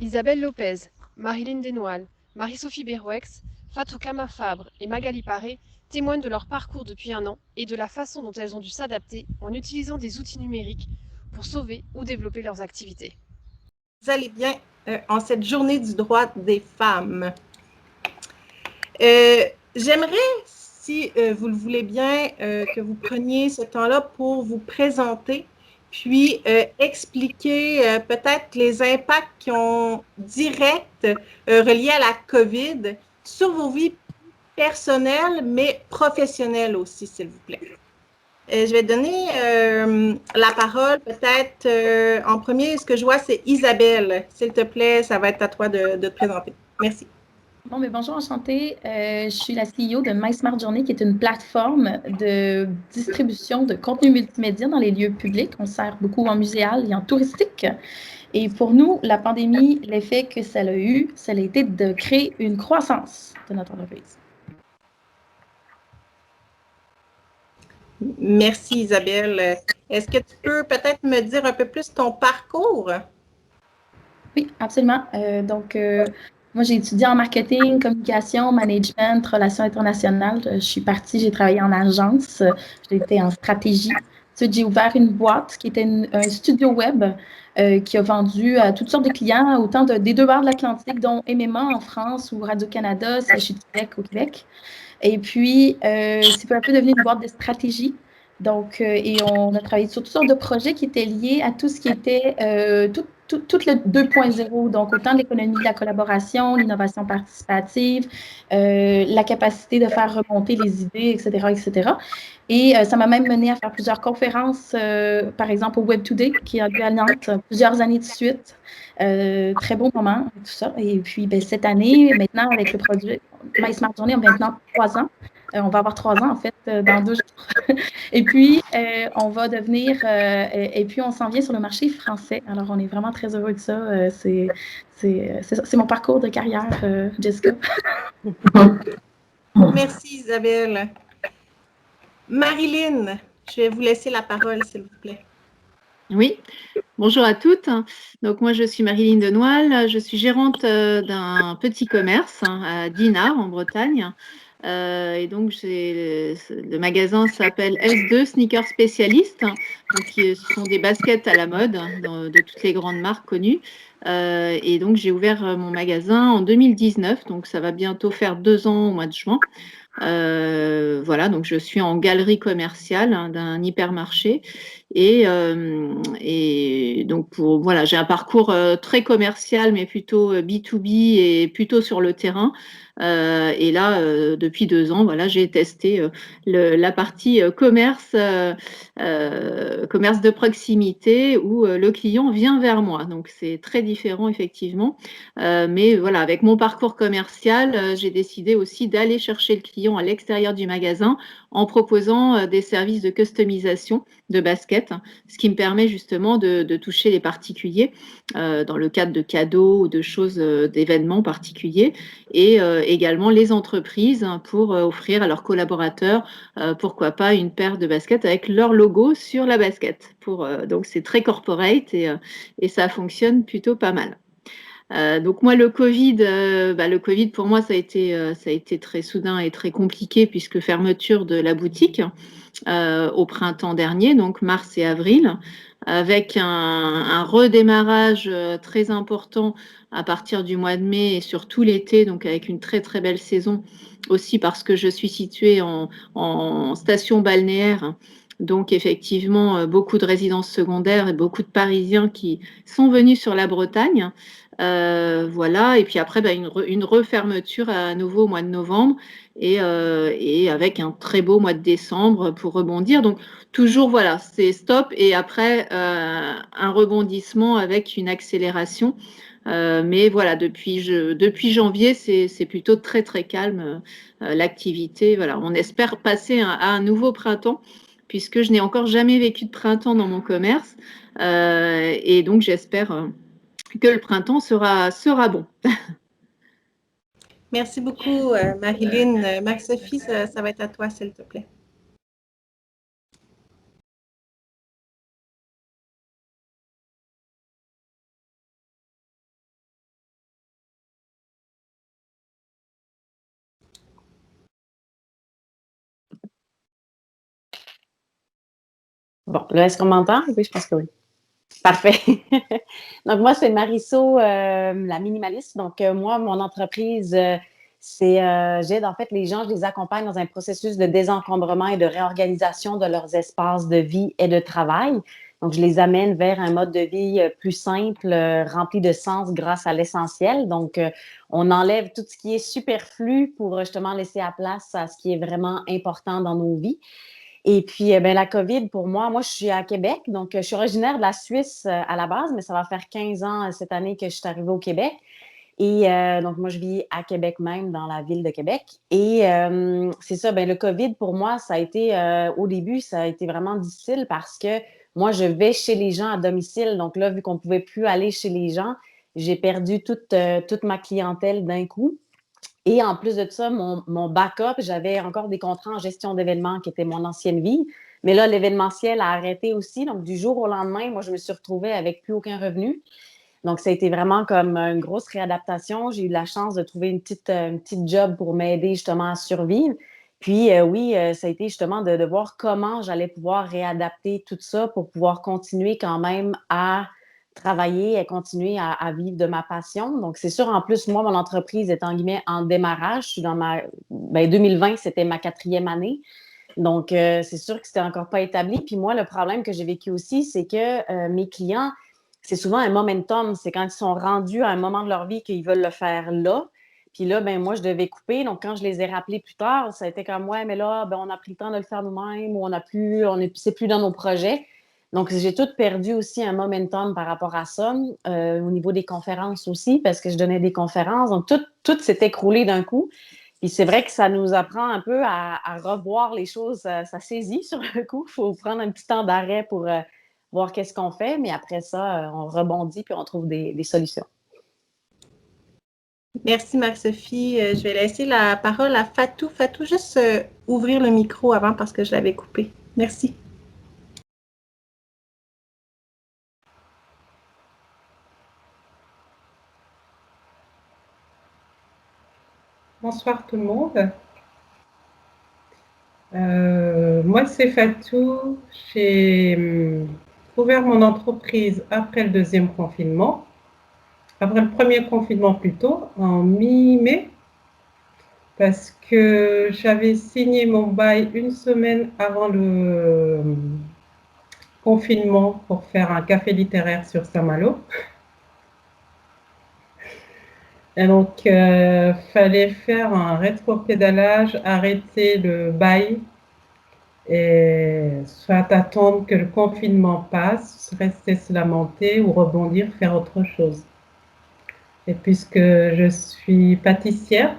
Isabelle Lopez, Marilyn Desnoal, Marie-Sophie Berrouex, Fatou Kama Fabre et Magali Paré témoignent de leur parcours depuis un an et de la façon dont elles ont dû s'adapter en utilisant des outils numériques pour sauver ou développer leurs activités. Vous allez bien en cette journée du droit des femmes. J'aimerais, si vous le voulez bien, que vous preniez ce temps-là pour vous présenter, puis expliquer peut-être les impacts qui ont directs reliés à la COVID sur vos vies personnelles, mais professionnelles aussi, s'il vous plaît. Je vais donner la parole peut-être en premier. Ce que je vois, c'est Isabelle. S'il te plaît, ça va être à toi de te présenter. Merci. Bon, mais bonjour, enchantée. Je suis la CEO de MySmartJourney, qui est une plateforme de distribution de contenu multimédia dans les lieux publics. On sert beaucoup en muséal et en touristique. Et pour nous, la pandémie, l'effet que ça a eu, ça a été de créer une croissance de notre entreprise. Merci Isabelle. Est-ce que tu peux peut-être me dire un peu plus ton parcours? Oui, absolument. Moi, j'ai étudié en marketing, communication, management, relations internationales. Je suis partie, j'ai travaillé en agence, j'ai été en stratégie. Ensuite, j'ai ouvert une boîte qui était un studio web qui a vendu à toutes sortes de clients, autant des deux bords de l'Atlantique, dont MMA en France ou Radio-Canada, CHU de Québec au Québec. Et puis, c'est peu à peu devenu une boîte de stratégie. Et on a travaillé sur toutes sortes de projets qui étaient liés à tout ce qui était tout le 2.0, donc autant l'économie de la collaboration, l'innovation participative, la capacité de faire remonter les idées, etc., etc. Et ça m'a même mené à faire plusieurs conférences, par exemple au Web Today, qui a lieu à Nantes plusieurs années de suite. Très beau moment, tout ça. Et puis, cette année, maintenant, avec le produit MySmartJourney, on a maintenant 3 ans. On va avoir 3 ans, en fait, dans 2 jours. Et puis, on va devenir, et puis on s'en vient sur le marché français. Alors, on est vraiment très heureux de ça. C'est mon parcours de carrière, Jessica. Merci Isabelle. Marilyn, je vais vous laisser la parole, s'il vous plaît. Oui, bonjour à toutes. Donc moi je suis Marilyn Desnoal, je suis gérante d'un petit commerce à Dinard en Bretagne. Et donc le magasin s'appelle S2 Sneaker Spécialiste, donc ce sont des baskets à la mode de toutes les grandes marques connues. Et donc j'ai ouvert mon magasin en 2019, donc ça va bientôt faire 2 ans au mois de juin. Voilà, donc je suis en galerie commerciale d'un hypermarché et donc voilà, j'ai un parcours très commercial mais plutôt B2B et plutôt sur le terrain. Et là, depuis 2 ans, voilà, j'ai testé la partie commerce de proximité où le client vient vers moi. Donc c'est très différent effectivement. Mais voilà, avec mon parcours commercial, j'ai décidé aussi d'aller chercher le client à l'extérieur du magasin en proposant des services de customisation de baskets, ce qui me permet justement de toucher les particuliers dans le cadre de cadeaux ou de choses, d'événements particuliers, et également les entreprises pour offrir à leurs collaborateurs, pourquoi pas une paire de baskets avec leur logo sur la basket. Donc c'est très corporate et ça fonctionne plutôt pas mal. Donc moi le Covid pour moi ça a été très soudain et très compliqué puisque fermeture de la boutique au printemps dernier, donc mars et avril, avec un redémarrage très important à partir du mois de mai et sur tout l'été, donc avec une très très belle saison aussi parce que je suis située en station balnéaire. Donc effectivement, beaucoup de résidences secondaires et beaucoup de Parisiens qui sont venus sur la Bretagne. Voilà, et puis après, une refermeture à nouveau au mois de novembre et avec un très beau mois de décembre pour rebondir. Donc toujours, voilà, c'est stop et après un rebondissement avec une accélération. Mais voilà, depuis janvier, c'est plutôt très très calme l'activité. Voilà, on espère passer à un nouveau printemps puisque je n'ai encore jamais vécu de printemps dans mon commerce. Et donc j'espère que le printemps sera bon. Merci beaucoup Marilyn. Marie-Sophie, ça va être à toi, s'il te plaît. Bon, là, est-ce qu'on m'entend? Oui, je pense que oui. Parfait. Donc, moi, c'est Mariso, la minimaliste. Donc, moi, mon entreprise, j'aide en fait les gens, je les accompagne dans un processus de désencombrement et de réorganisation de leurs espaces de vie et de travail. Donc, je les amène vers un mode de vie plus simple, rempli de sens grâce à l'essentiel. Donc, on enlève tout ce qui est superflu pour justement laisser la place à ce qui est vraiment important dans nos vies. Et puis, ben, la COVID, pour moi, je suis à Québec, donc je suis originaire de la Suisse à la base, mais ça va faire 15 ans cette année que je suis arrivée au Québec. Et donc, moi, je vis à Québec même, dans la ville de Québec. Et c'est ça, ben, le COVID, pour moi, ça a été, au début, ça a été vraiment difficile parce que moi, je vais chez les gens à domicile. Donc là, vu qu'on ne pouvait plus aller chez les gens, j'ai perdu toute ma clientèle d'un coup. Et en plus de ça, mon backup, j'avais encore des contrats en gestion d'événements qui étaient mon ancienne vie. Mais là, l'événementiel a arrêté aussi. Donc, du jour au lendemain, moi, je me suis retrouvée avec plus aucun revenu. Donc, ça a été vraiment comme une grosse réadaptation. J'ai eu la chance de trouver une petite job pour m'aider justement à survivre. Puis, oui, ça a été justement de voir comment j'allais pouvoir réadapter tout ça pour pouvoir continuer quand même à travailler et continuer à vivre de ma passion. Donc, c'est sûr, en plus, moi, mon entreprise est en guillemets en démarrage. Je suis dans 2020, c'était ma 4e année. Donc, c'est sûr que c'était encore pas établi. Puis moi, le problème que j'ai vécu aussi, c'est que mes clients, c'est souvent un momentum. C'est quand ils sont rendus à un moment de leur vie qu'ils veulent le faire là. Puis là, ben moi, je devais couper. Donc, quand je les ai rappelés plus tard, ça a été comme, ouais, mais là, ben, on a pris le temps de le faire nous-mêmes ou c'est plus dans nos projets. Donc, j'ai tout perdu aussi un momentum par rapport à ça, au niveau des conférences aussi, parce que je donnais des conférences. Donc, tout s'est écroulé d'un coup. Puis c'est vrai que ça nous apprend un peu à revoir les choses. Ça saisit sur le coup. Il faut prendre un petit temps d'arrêt pour voir qu'est-ce qu'on fait. Mais après ça, on rebondit puis on trouve des solutions. Merci Marie-Sophie. Je vais laisser la parole à Fatou. Fatou, juste ouvrir le micro avant parce que je l'avais coupé. Merci. Bonsoir tout le monde. Moi, c'est Fatou. J'ai ouvert mon entreprise après le 2e confinement, après le 1er confinement plutôt, en mi-mai, parce que j'avais signé mon bail une semaine avant le confinement pour faire un café littéraire sur Saint-Malo. Et donc, fallait faire un rétropédalage, arrêter le bail et soit attendre que le confinement passe, rester se lamenter ou rebondir, faire autre chose. Et puisque je suis pâtissière,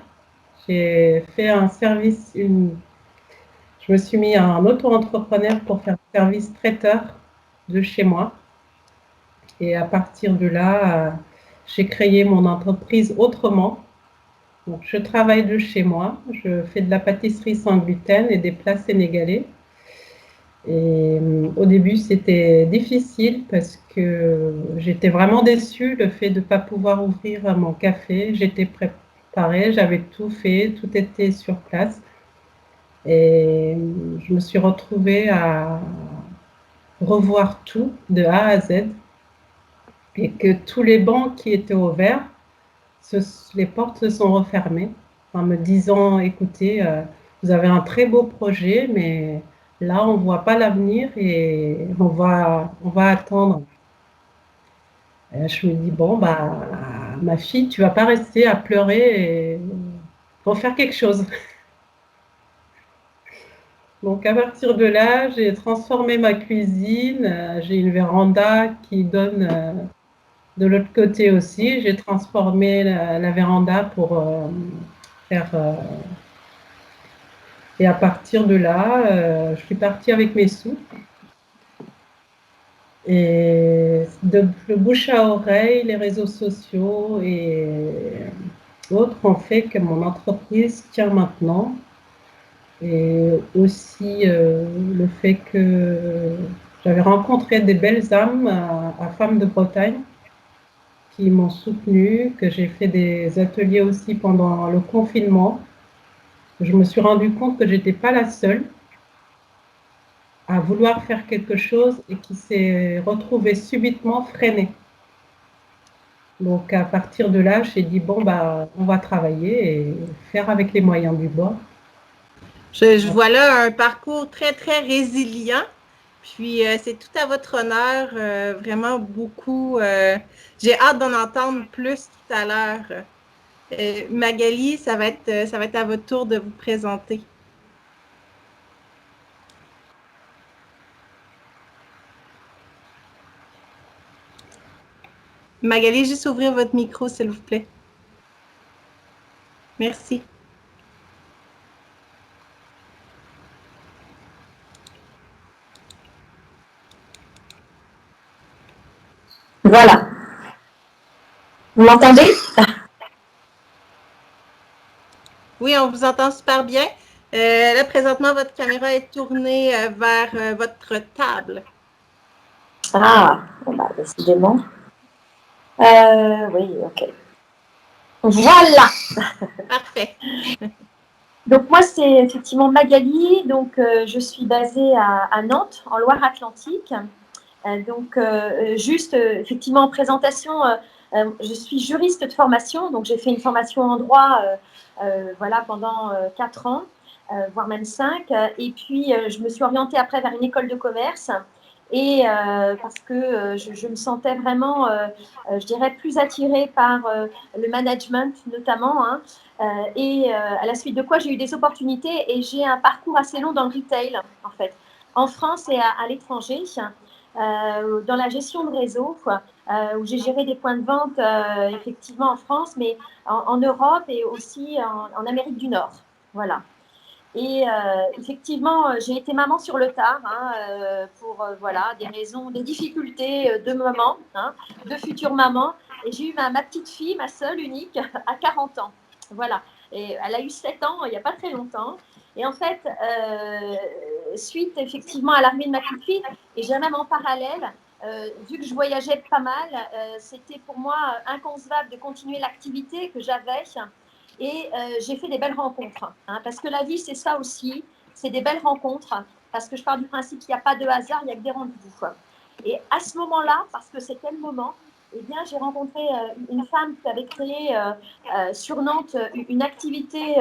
j'ai fait un service, je me suis mis en auto-entrepreneur pour faire un service traiteur de chez moi. Et à partir de là, j'ai créé mon entreprise autrement. Donc, je travaille de chez moi, je fais de la pâtisserie sans gluten et des plats sénégalais. Et au début, c'était difficile parce que j'étais vraiment déçue, le fait de ne pas pouvoir ouvrir mon café. J'étais préparée, j'avais tout fait, tout était sur place. Et je me suis retrouvée à revoir tout de A à Z. Et que tous les bancs qui étaient ouverts, les portes se sont refermées en me disant, écoutez, vous avez un très beau projet, mais là, on ne voit pas l'avenir et on va attendre. Et je me dis, bon, bah, ma fille, tu ne vas pas rester à pleurer et faut faire quelque chose. Donc, à partir de là, j'ai transformé ma cuisine. J'ai une véranda qui donne de l'autre côté aussi. J'ai transformé la véranda pour faire... et à partir de là, je suis partie avec mes sous. Et le bouche à oreille, les réseaux sociaux et autres ont fait que mon entreprise tient maintenant. Et aussi le fait que j'avais rencontré des belles âmes à Femmes de Bretagne qui m'ont soutenue, que j'ai fait des ateliers aussi pendant le confinement. Je me suis rendu compte que je n'étais pas la seule. à vouloir faire quelque chose et qui s'est retrouvé subitement freiné. Donc à partir de là, j'ai dit bon bah on va travailler et faire avec les moyens du bord. Je vois là un parcours très, très résilient. Puis, c'est tout à votre honneur, vraiment beaucoup. J'ai hâte d'en entendre plus tout à l'heure. Magali, ça va être à votre tour de vous présenter. Magali, juste ouvrir votre micro, s'il vous plaît. Merci. Voilà. Vous m'entendez? Oui, on vous entend super bien. Là, présentement, votre caméra est tournée vers votre table. Ah, bon bah, décidément. Oui, ok. Voilà. Parfait. Donc moi, c'est effectivement Magali. Donc je suis basée à Nantes, en Loire-Atlantique. Juste effectivement en présentation, je suis juriste de formation. Donc j'ai fait une formation en droit, voilà, pendant 4 ans, voire même 5. Et puis je me suis orientée après vers une école de commerce. Et parce que je me sentais vraiment, je dirais, plus attirée par le management notamment. Hein, à la suite de quoi j'ai eu des opportunités et j'ai un parcours assez long dans le retail, en fait, en France et à l'étranger, dans la gestion de réseau, où j'ai géré des points de vente, effectivement, en France, mais en Europe et aussi en Amérique du Nord. Voilà. Et effectivement, j'ai été maman sur le tard, hein, pour voilà, des raisons, des difficultés de maman, hein, de future maman. Et j'ai eu ma petite fille, ma seule, unique, à 40 ans. Voilà. Et elle a eu 7 ans il n'y a pas très longtemps. Et en fait, suite effectivement à l'arrivée de ma petite fille, et j'ai même en parallèle, vu que je voyageais pas mal, c'était pour moi inconcevable de continuer l'activité que j'avais. Et j'ai fait des belles rencontres, hein, parce que la vie, c'est ça aussi, c'est des belles rencontres, parce que je pars du principe qu'il n'y a pas de hasard, il n'y a que des rendez-vous. Et à ce moment-là, parce que c'était le moment, eh bien, j'ai rencontré une femme qui avait créé sur Nantes une activité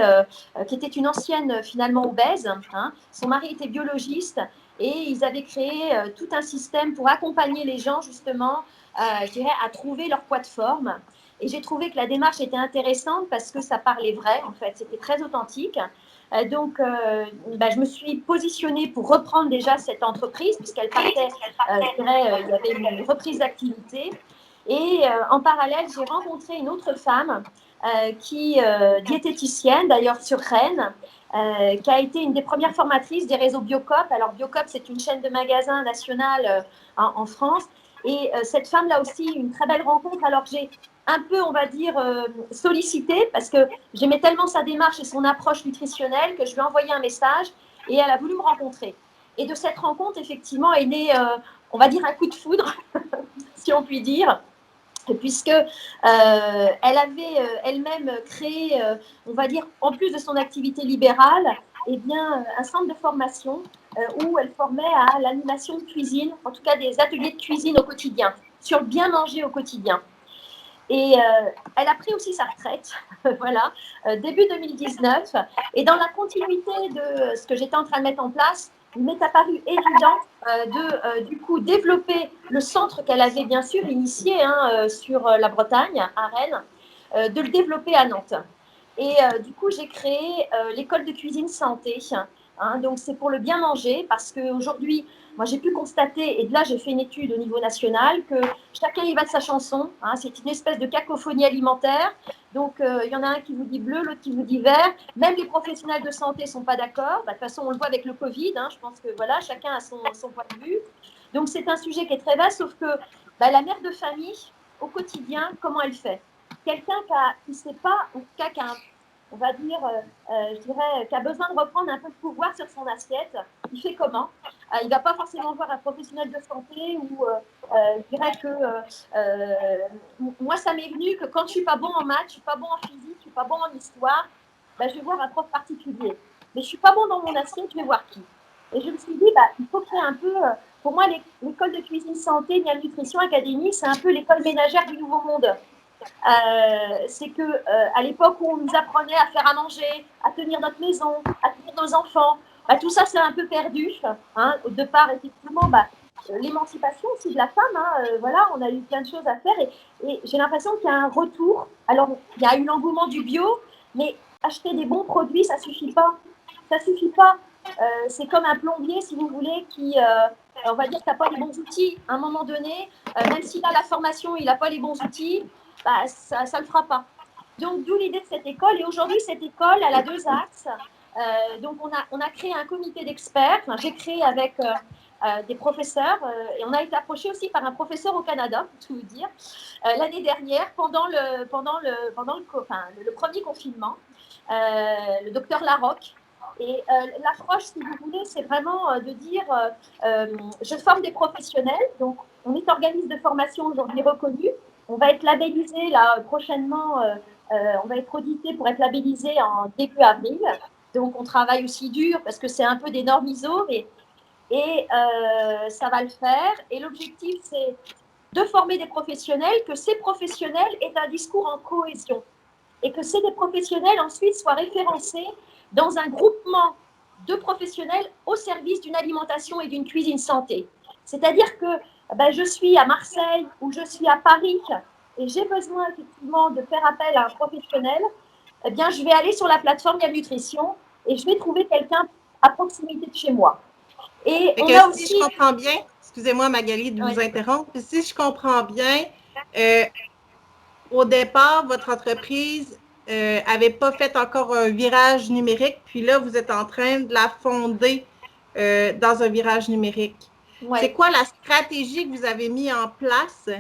qui était une ancienne, finalement, obèse. Hein. Son mari était biologiste et ils avaient créé tout un système pour accompagner les gens, justement, je dirais, à trouver leur poids de forme. Et j'ai trouvé que la démarche était intéressante parce que ça parlait vrai, en fait, c'était très authentique. Je me suis positionnée pour reprendre déjà cette entreprise, puisqu'elle partait, je dirais, il y avait une reprise d'activité. Et en parallèle, j'ai rencontré une autre femme qui diététicienne, d'ailleurs sur Rennes, qui a été une des premières formatrices des réseaux Biocop. Alors Biocop, c'est une chaîne de magasins nationale en France. Et cette femme, là aussi, une très belle rencontre. Alors j'ai un peu, on va dire, sollicitée parce que j'aimais tellement sa démarche et son approche nutritionnelle que je lui ai envoyé un message et elle a voulu me rencontrer. Et de cette rencontre, effectivement, est né, on va dire, un coup de foudre, si on peut dire, puisque elle avait elle-même créé, on va dire, en plus de son activité libérale, eh bien, un centre de formation où elle formait à l'animation de cuisine, en tout cas des ateliers de cuisine au quotidien, sur le bien manger au quotidien. Et elle a pris aussi sa retraite, voilà, début 2019. Et dans la continuité de ce que j'étais en train de mettre en place, il m'est apparu évident du coup, développer le centre qu'elle avait bien sûr initié sur la Bretagne, à Rennes, de le développer à Nantes. Et du coup, j'ai créé l'école de cuisine santé. Hein, donc, c'est pour le bien manger parce qu'aujourd'hui, moi, j'ai pu constater, et de là, j'ai fait une étude au niveau national, que chacun y va de sa chanson. Hein, c'est une espèce de cacophonie alimentaire. Donc, il y en a un qui vous dit bleu, l'autre qui vous dit vert. Même les professionnels de santé ne sont pas d'accord. Bah, de toute façon, on le voit avec le Covid. Hein, je pense que voilà, chacun a son point de vue. Donc, c'est un sujet qui est très vaste, sauf que la mère de famille, au quotidien, comment elle fait? Quelqu'un qui ne sait pas, ou qui a on va dire, je dirais, qui a besoin de reprendre un peu de pouvoir sur son assiette, il fait comment? Il ne va pas forcément voir un professionnel de santé ou je dirais que moi, ça m'est venu que quand je ne suis pas bon en maths, je ne suis pas bon en physique, je ne suis pas bon en histoire, je vais voir un prof particulier. Mais je ne suis pas bon dans mon assiette, je vais voir qui? Et je me suis dit, il faut créer un peu, pour moi, l'école de cuisine santé, Miam Nutrition Academy, c'est un peu l'école ménagère du nouveau monde. C'est que à l'époque où on nous apprenait à faire à manger, à tenir notre maison, à tenir nos enfants, tout ça c'est un peu perdu. Hein, de part effectivement l'émancipation aussi de la femme. Voilà, on a eu plein de choses à faire et j'ai l'impression qu'il y a un retour. Alors il y a eu l'engouement du bio, mais acheter des bons produits ça suffit pas. Ça suffit pas. C'est comme un plombier si vous voulez qui on va dire que tu n'as pas les bons outils à un moment donné, même s'il a la formation, il n'a pas les bons outils. Ça ne le fera pas. Donc, d'où l'idée de cette école. Et aujourd'hui, cette école, elle a 2 axes. Donc, on a créé un comité d'experts. Enfin, j'ai créé avec des professeurs et on a été approché aussi par un professeur au Canada, pour tout vous dire, l'année dernière, pendant le premier confinement, le docteur Larocque. Et l'approche, si vous voulez, c'est vraiment de dire je forme des professionnels. Donc, on est organisme de formation aujourd'hui reconnu. On va être labellisé là prochainement, on va être audité pour être labellisé en début avril. Donc, on travaille aussi dur parce que c'est un peu des normes ISO et ça va le faire. Et l'objectif, c'est de former des professionnels, que ces professionnels aient un discours en cohésion et que ces professionnels ensuite soient référencés dans un groupement de professionnels au service d'une alimentation et d'une cuisine santé. C'est-à-dire que je suis à Marseille ou je suis à Paris et j'ai besoin effectivement de faire appel à un professionnel, eh bien, je vais aller sur la plateforme Miam Nutrition et je vais trouver quelqu'un à proximité de chez moi. Et on a aussi... Si je comprends bien, excusez-moi Magali de vous interrompre, si je comprends bien, au départ, votre entreprise n'avait pas fait encore un virage numérique, puis là, vous êtes en train de la fonder dans un virage numérique. Ouais. C'est quoi la stratégie que vous avez mis en place,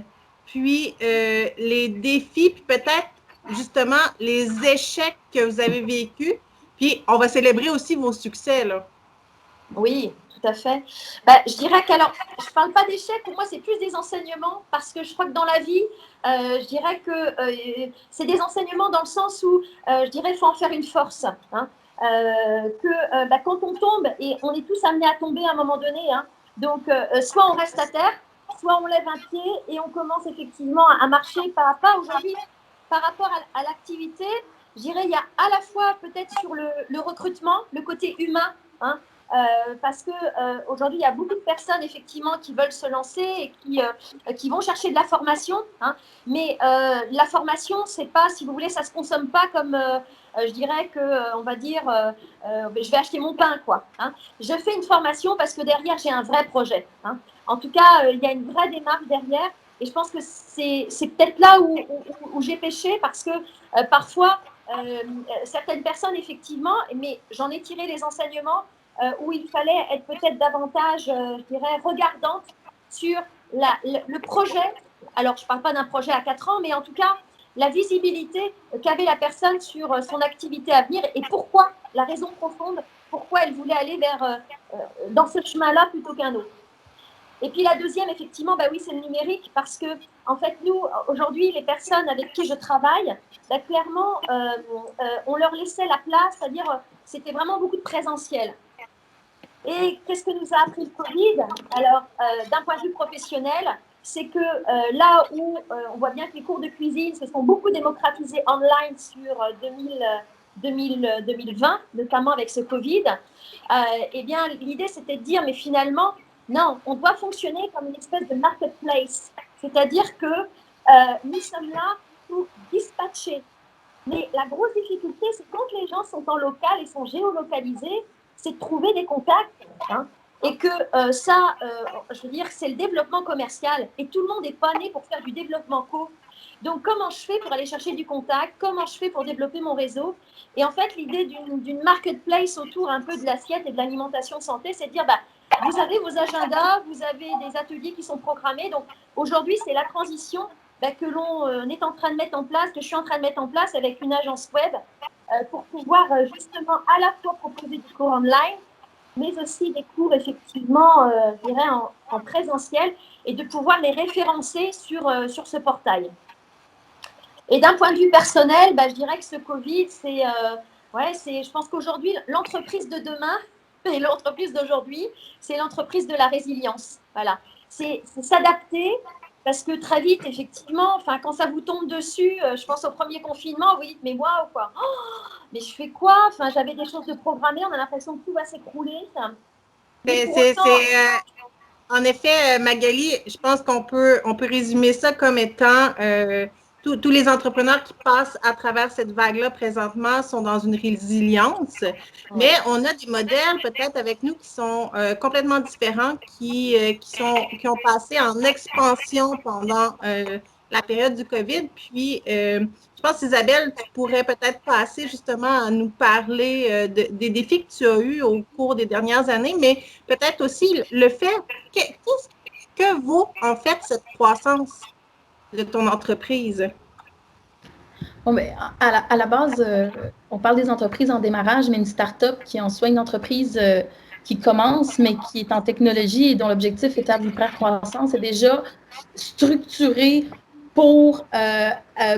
puis les défis, puis peut-être justement les échecs que vous avez vécus, puis on va célébrer aussi vos succès, là. Oui, tout à fait. Je dirais qu'alors, je ne parle pas d'échecs, pour moi, c'est plus des enseignements, parce que je crois que dans la vie, je dirais que c'est des enseignements dans le sens où, je dirais, il faut en faire une force. Hein, quand on tombe, et on est tous amenés à tomber à un moment donné, hein, donc soit on reste à terre, soit on lève un pied et on commence effectivement à marcher pas à pas. Aujourd'hui, par rapport à l'activité, je dirais, il y a à la fois peut-être sur le recrutement, le côté humain, hein, parce que aujourd'hui, il y a beaucoup de personnes effectivement qui veulent se lancer et qui vont chercher de la formation. Hein, mais la formation, c'est pas, si vous voulez, ça se consomme pas comme, je dirais que, on va dire, je vais acheter mon pain, quoi. Hein. Je fais une formation parce que derrière, j'ai un vrai projet. Hein. En tout cas, il y a une vraie démarche derrière. Et je pense que c'est peut-être là où j'ai péché parce que parfois, certaines personnes, effectivement, mais j'en ai tiré les enseignements, où il fallait être peut-être davantage, je dirais, regardante sur le projet. Alors, je ne parle pas d'un projet à 4 ans, mais en tout cas, la visibilité qu'avait la personne sur son activité à venir et pourquoi, la raison profonde, pourquoi elle voulait aller dans ce chemin-là plutôt qu'un autre. Et puis la deuxième, effectivement, oui, c'est le numérique parce que, en fait, nous, aujourd'hui, les personnes avec qui je travaille, clairement, on leur laissait la place, c'est-à-dire, c'était vraiment beaucoup de présentiel. Et qu'est-ce que nous a appris le Covid? Alors, d'un point de vue professionnel, c'est que là où on voit bien que les cours de cuisine se sont beaucoup démocratisés online sur 2020, notamment avec ce Covid, eh bien, l'idée, c'était de dire, mais finalement, non, on doit fonctionner comme une espèce de marketplace. C'est-à-dire que nous sommes là pour dispatcher. Mais la grosse difficulté, c'est quand les gens sont en local et sont géolocalisés, c'est de trouver des contacts. Hein, et que je veux dire, c'est le développement commercial. Et tout le monde n'est pas né pour faire du développement co. Donc, comment je fais pour aller chercher du contact? Comment je fais pour développer mon réseau? Et en fait, l'idée d'une marketplace autour un peu de l'assiette et de l'alimentation santé, c'est de dire, vous avez vos agendas, vous avez des ateliers qui sont programmés. Donc, aujourd'hui, c'est la transition que l'on est en train de mettre en place, que je suis en train de mettre en place avec une agence web pour pouvoir justement à la fois proposer des cours online, mais aussi des cours effectivement, je dirais, en présentiel et de pouvoir les référencer sur ce portail. Et d'un point de vue personnel, je dirais que ce Covid, je pense qu'aujourd'hui, l'entreprise de demain, Et l'entreprise d'aujourd'hui, c'est l'entreprise de la résilience. Voilà. C'est s'adapter parce que très vite, effectivement, enfin, quand ça vous tombe dessus, je pense au premier confinement, vous dites, mais waouh, quoi. Oh, mais je fais quoi? Enfin, j'avais des choses de programmer, on a l'impression que tout va s'écrouler. Mais pour autant, En effet, Magali, je pense on peut résumer ça comme étant tous les entrepreneurs qui passent à travers cette vague-là présentement sont dans une résilience, mais on a des modèles peut-être avec nous qui sont complètement différents, qui ont passé en expansion pendant la période du COVID. Puis, je pense, Isabelle, tu pourrais peut-être passer justement à nous parler des défis que tu as eus au cours des dernières années, mais peut-être aussi le fait, qu'est-ce que vaut en fait cette croissance de ton entreprise? Bon, ben, à la base, on parle des entreprises en démarrage, mais une start-up qui est en soi une entreprise qui commence, mais qui est en technologie et dont l'objectif est l'hyper-croissance, est déjà structurée pour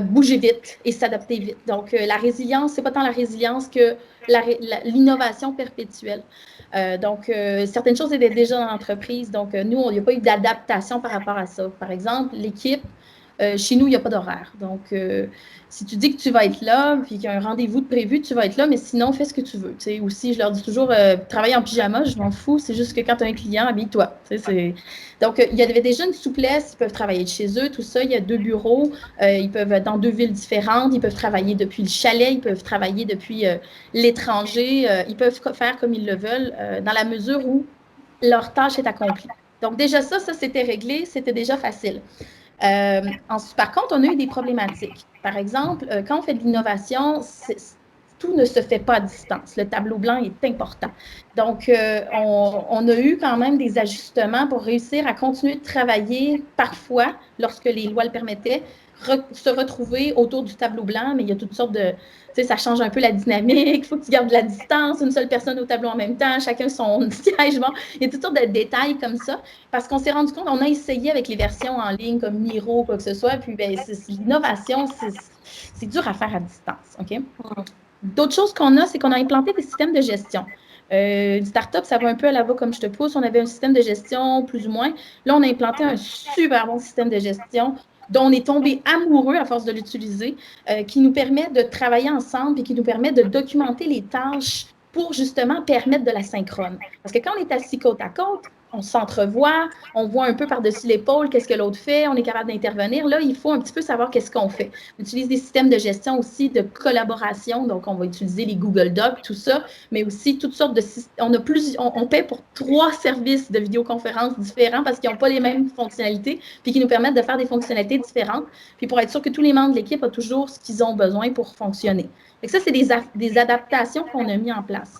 bouger vite et s'adapter vite. Donc, la résilience, c'est pas tant la résilience que l'innovation perpétuelle. Donc, certaines choses étaient déjà dans l'entreprise. Donc, nous, il n'y a pas eu d'adaptation par rapport à ça. Par exemple, l'équipe, chez nous, il n'y a pas d'horaire. Donc, si tu dis que tu vas être là, puis qu'il y a un rendez-vous de prévu, tu vas être là, mais sinon, fais ce que tu veux. T'sais. Aussi, je leur dis toujours, travaille en pyjama, je m'en fous, c'est juste que quand tu as un client, habille-toi. Donc, il y avait déjà une souplesse, ils peuvent travailler de chez eux, tout ça. Il y a 2 bureaux, ils peuvent être dans 2 villes différentes, ils peuvent travailler depuis le chalet, ils peuvent travailler depuis l'étranger, ils peuvent faire comme ils le veulent, dans la mesure où leur tâche est accomplie. Donc, déjà ça c'était réglé, c'était déjà facile. Par contre, on a eu des problématiques. Par exemple, quand on fait de l'innovation, tout ne se fait pas à distance. Le tableau blanc est important. Donc, on a eu quand même des ajustements pour réussir à continuer de travailler parfois, lorsque les lois le permettaient, se retrouver autour du tableau blanc, mais il y a toutes sortes de... Tu sais, ça change un peu la dynamique, il faut que tu gardes de la distance, une seule personne au tableau en même temps, chacun son siège. Bon, il y a toutes sortes de détails comme ça, parce qu'on s'est rendu compte, on a essayé avec les versions en ligne comme Miro, quoi que ce soit, puis ben, l'innovation, c'est dur à faire à distance, OK? D'autres choses qu'on a, c'est qu'on a implanté des systèmes de gestion. Une start-up, ça va un peu à la va comme je te pousse. On avait un système de gestion, plus ou moins. Là, on a implanté un super bon système de gestion dont on est tombé amoureux à force de l'utiliser, qui nous permet de travailler ensemble et qui nous permet de documenter les tâches pour justement permettre de la synchrone. Parce que quand on est assis côte à côte, on s'entrevoit, on voit un peu par-dessus l'épaule qu'est-ce que l'autre fait, on est capable d'intervenir. Là, il faut un petit peu savoir qu'est-ce qu'on fait. On utilise des systèmes de gestion aussi de collaboration, donc on va utiliser les Google Docs, tout ça, mais aussi toutes sortes de systèmes. On paie pour 3 services de vidéoconférence différents parce qu'ils n'ont pas les mêmes fonctionnalités, puis qui nous permettent de faire des fonctionnalités différentes, puis pour être sûr que tous les membres de l'équipe ont toujours ce qu'ils ont besoin pour fonctionner. Donc ça, c'est des adaptations qu'on a mis en place.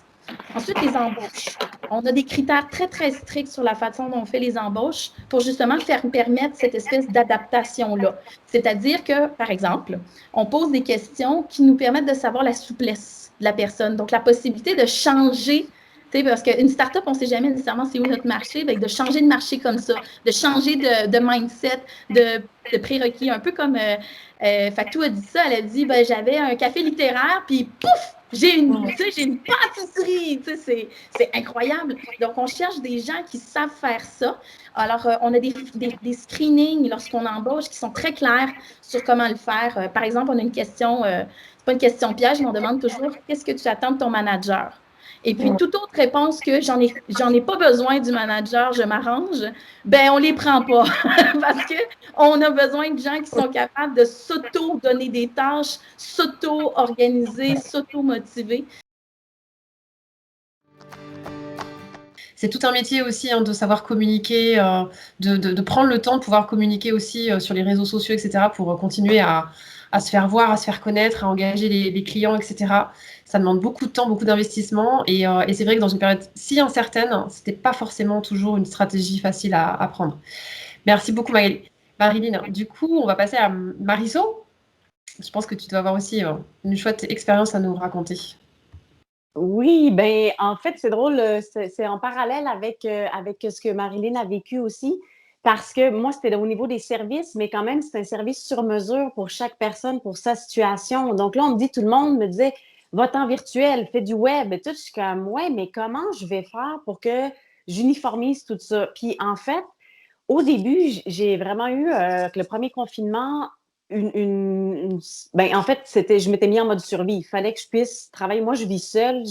Ensuite, les embauches. On a des critères très, très stricts sur la façon dont on fait les embauches pour justement permettre cette espèce d'adaptation-là. C'est-à-dire que, par exemple, on pose des questions qui nous permettent de savoir la souplesse de la personne. Donc, la possibilité de changer, parce qu'une start-up, on ne sait jamais nécessairement c'est où notre marché, de changer de marché comme ça, de changer de mindset, de prérequis, un peu comme Fatou a dit ça, elle a dit, j'avais un café littéraire, puis pouf! J'ai une pâtisserie, c'est incroyable. Donc, on cherche des gens qui savent faire ça. Alors, on a des screenings lorsqu'on embauche qui sont très clairs sur comment le faire. Par exemple, on a une question, c'est pas une question piège, mais on demande toujours qu'est-ce que tu attends de ton manager? Et puis, toute autre réponse que j'en ai pas besoin du manager, je m'arrange, ben on les prend pas. Parce qu'on a besoin de gens qui sont capables de s'auto-donner des tâches, s'auto-organiser, s'auto-motiver. C'est tout un métier aussi de savoir communiquer, de prendre le temps de pouvoir communiquer aussi sur les réseaux sociaux, etc., pour continuer à se faire voir, à se faire connaître, à engager les clients, etc. Ça demande beaucoup de temps, beaucoup d'investissement. Et c'est vrai que dans une période si incertaine, c'était pas forcément toujours une stratégie facile à prendre. Merci beaucoup, Marilyn. Du coup, on va passer à Marisol. Je pense que tu dois avoir aussi une chouette expérience à nous raconter. Oui, ben en fait, c'est drôle, c'est en parallèle avec ce que Marilyn a vécu aussi, parce que moi, c'était au niveau des services, mais quand même, c'est un service sur mesure pour chaque personne, pour sa situation. Donc là, on me dit, tout le monde me disait, va-t'en virtuel, fais du web et tout. Je suis comme, ouais, mais comment je vais faire pour que j'uniformise tout ça? Puis en fait, au début, j'ai vraiment eu, avec le premier confinement, ben, en fait, je m'étais mis en mode survie. Il fallait que je puisse travailler. Moi, je vis seule.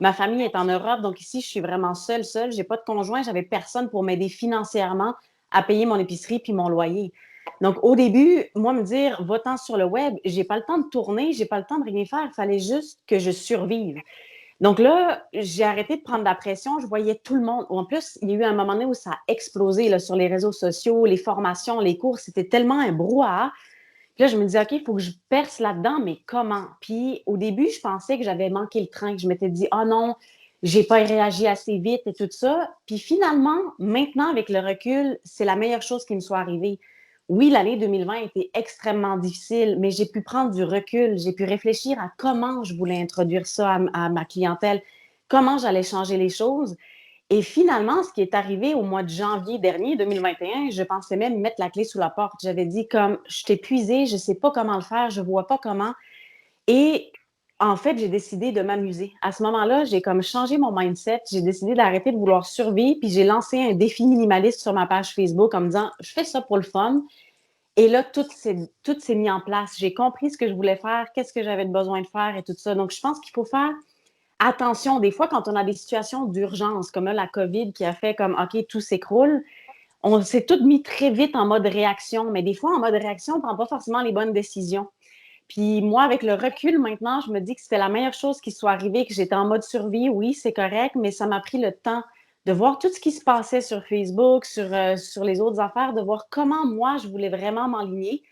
Ma famille est en Europe, donc ici, je suis vraiment seule. J'ai pas de conjoint. J'avais personne pour m'aider financièrement à payer mon épicerie puis mon loyer. Donc, au début, moi, me dire, va-t'en sur le web, j'ai pas le temps de tourner, j'ai pas le temps de rien faire. Il fallait juste que je survive. Donc là, j'ai arrêté de prendre de la pression. Je voyais tout le monde. En plus, il y a eu un moment donné où ça a explosé là, sur les réseaux sociaux, les formations, les cours. C'était tellement un brouhaha. Puis là, je me disais, OK, il faut que je perce là-dedans, mais comment? Puis au début, je pensais que j'avais manqué le train, que je m'étais dit, oh non, j'ai pas réagi assez vite et tout ça. Puis finalement, maintenant, avec le recul, c'est la meilleure chose qui me soit arrivée. Oui, l'année 2020 a été extrêmement difficile, mais j'ai pu prendre du recul, j'ai pu réfléchir à comment je voulais introduire ça à ma clientèle, comment j'allais changer les choses. Et finalement, ce qui est arrivé au mois de janvier dernier, 2021, je pensais même mettre la clé sous la porte. J'avais dit comme, je t'ai épuisée, je ne sais pas comment le faire, je ne vois pas comment. Et en fait, j'ai décidé de m'amuser. À ce moment-là, j'ai comme changé mon mindset. J'ai décidé d'arrêter de vouloir survivre. Puis j'ai lancé un défi minimaliste sur ma page Facebook en me disant, je fais ça pour le fun. Et là, tout s'est mis en place. J'ai compris ce que je voulais faire, qu'est-ce que j'avais besoin de faire et tout ça. Donc, je pense qu'il faut faire attention. Des fois, quand on a des situations d'urgence, comme là, la COVID qui a fait comme, OK, tout s'écroule, on s'est tout mis très vite en mode réaction. Mais des fois, en mode réaction, on ne prend pas forcément les bonnes décisions. Puis moi, avec le recul maintenant, je me dis que c'était la meilleure chose qui soit arrivée, que j'étais en mode survie. Oui, c'est correct, mais ça m'a pris le temps de voir tout ce qui se passait sur Facebook, sur les autres affaires, de voir comment moi, je voulais vraiment m'enligner.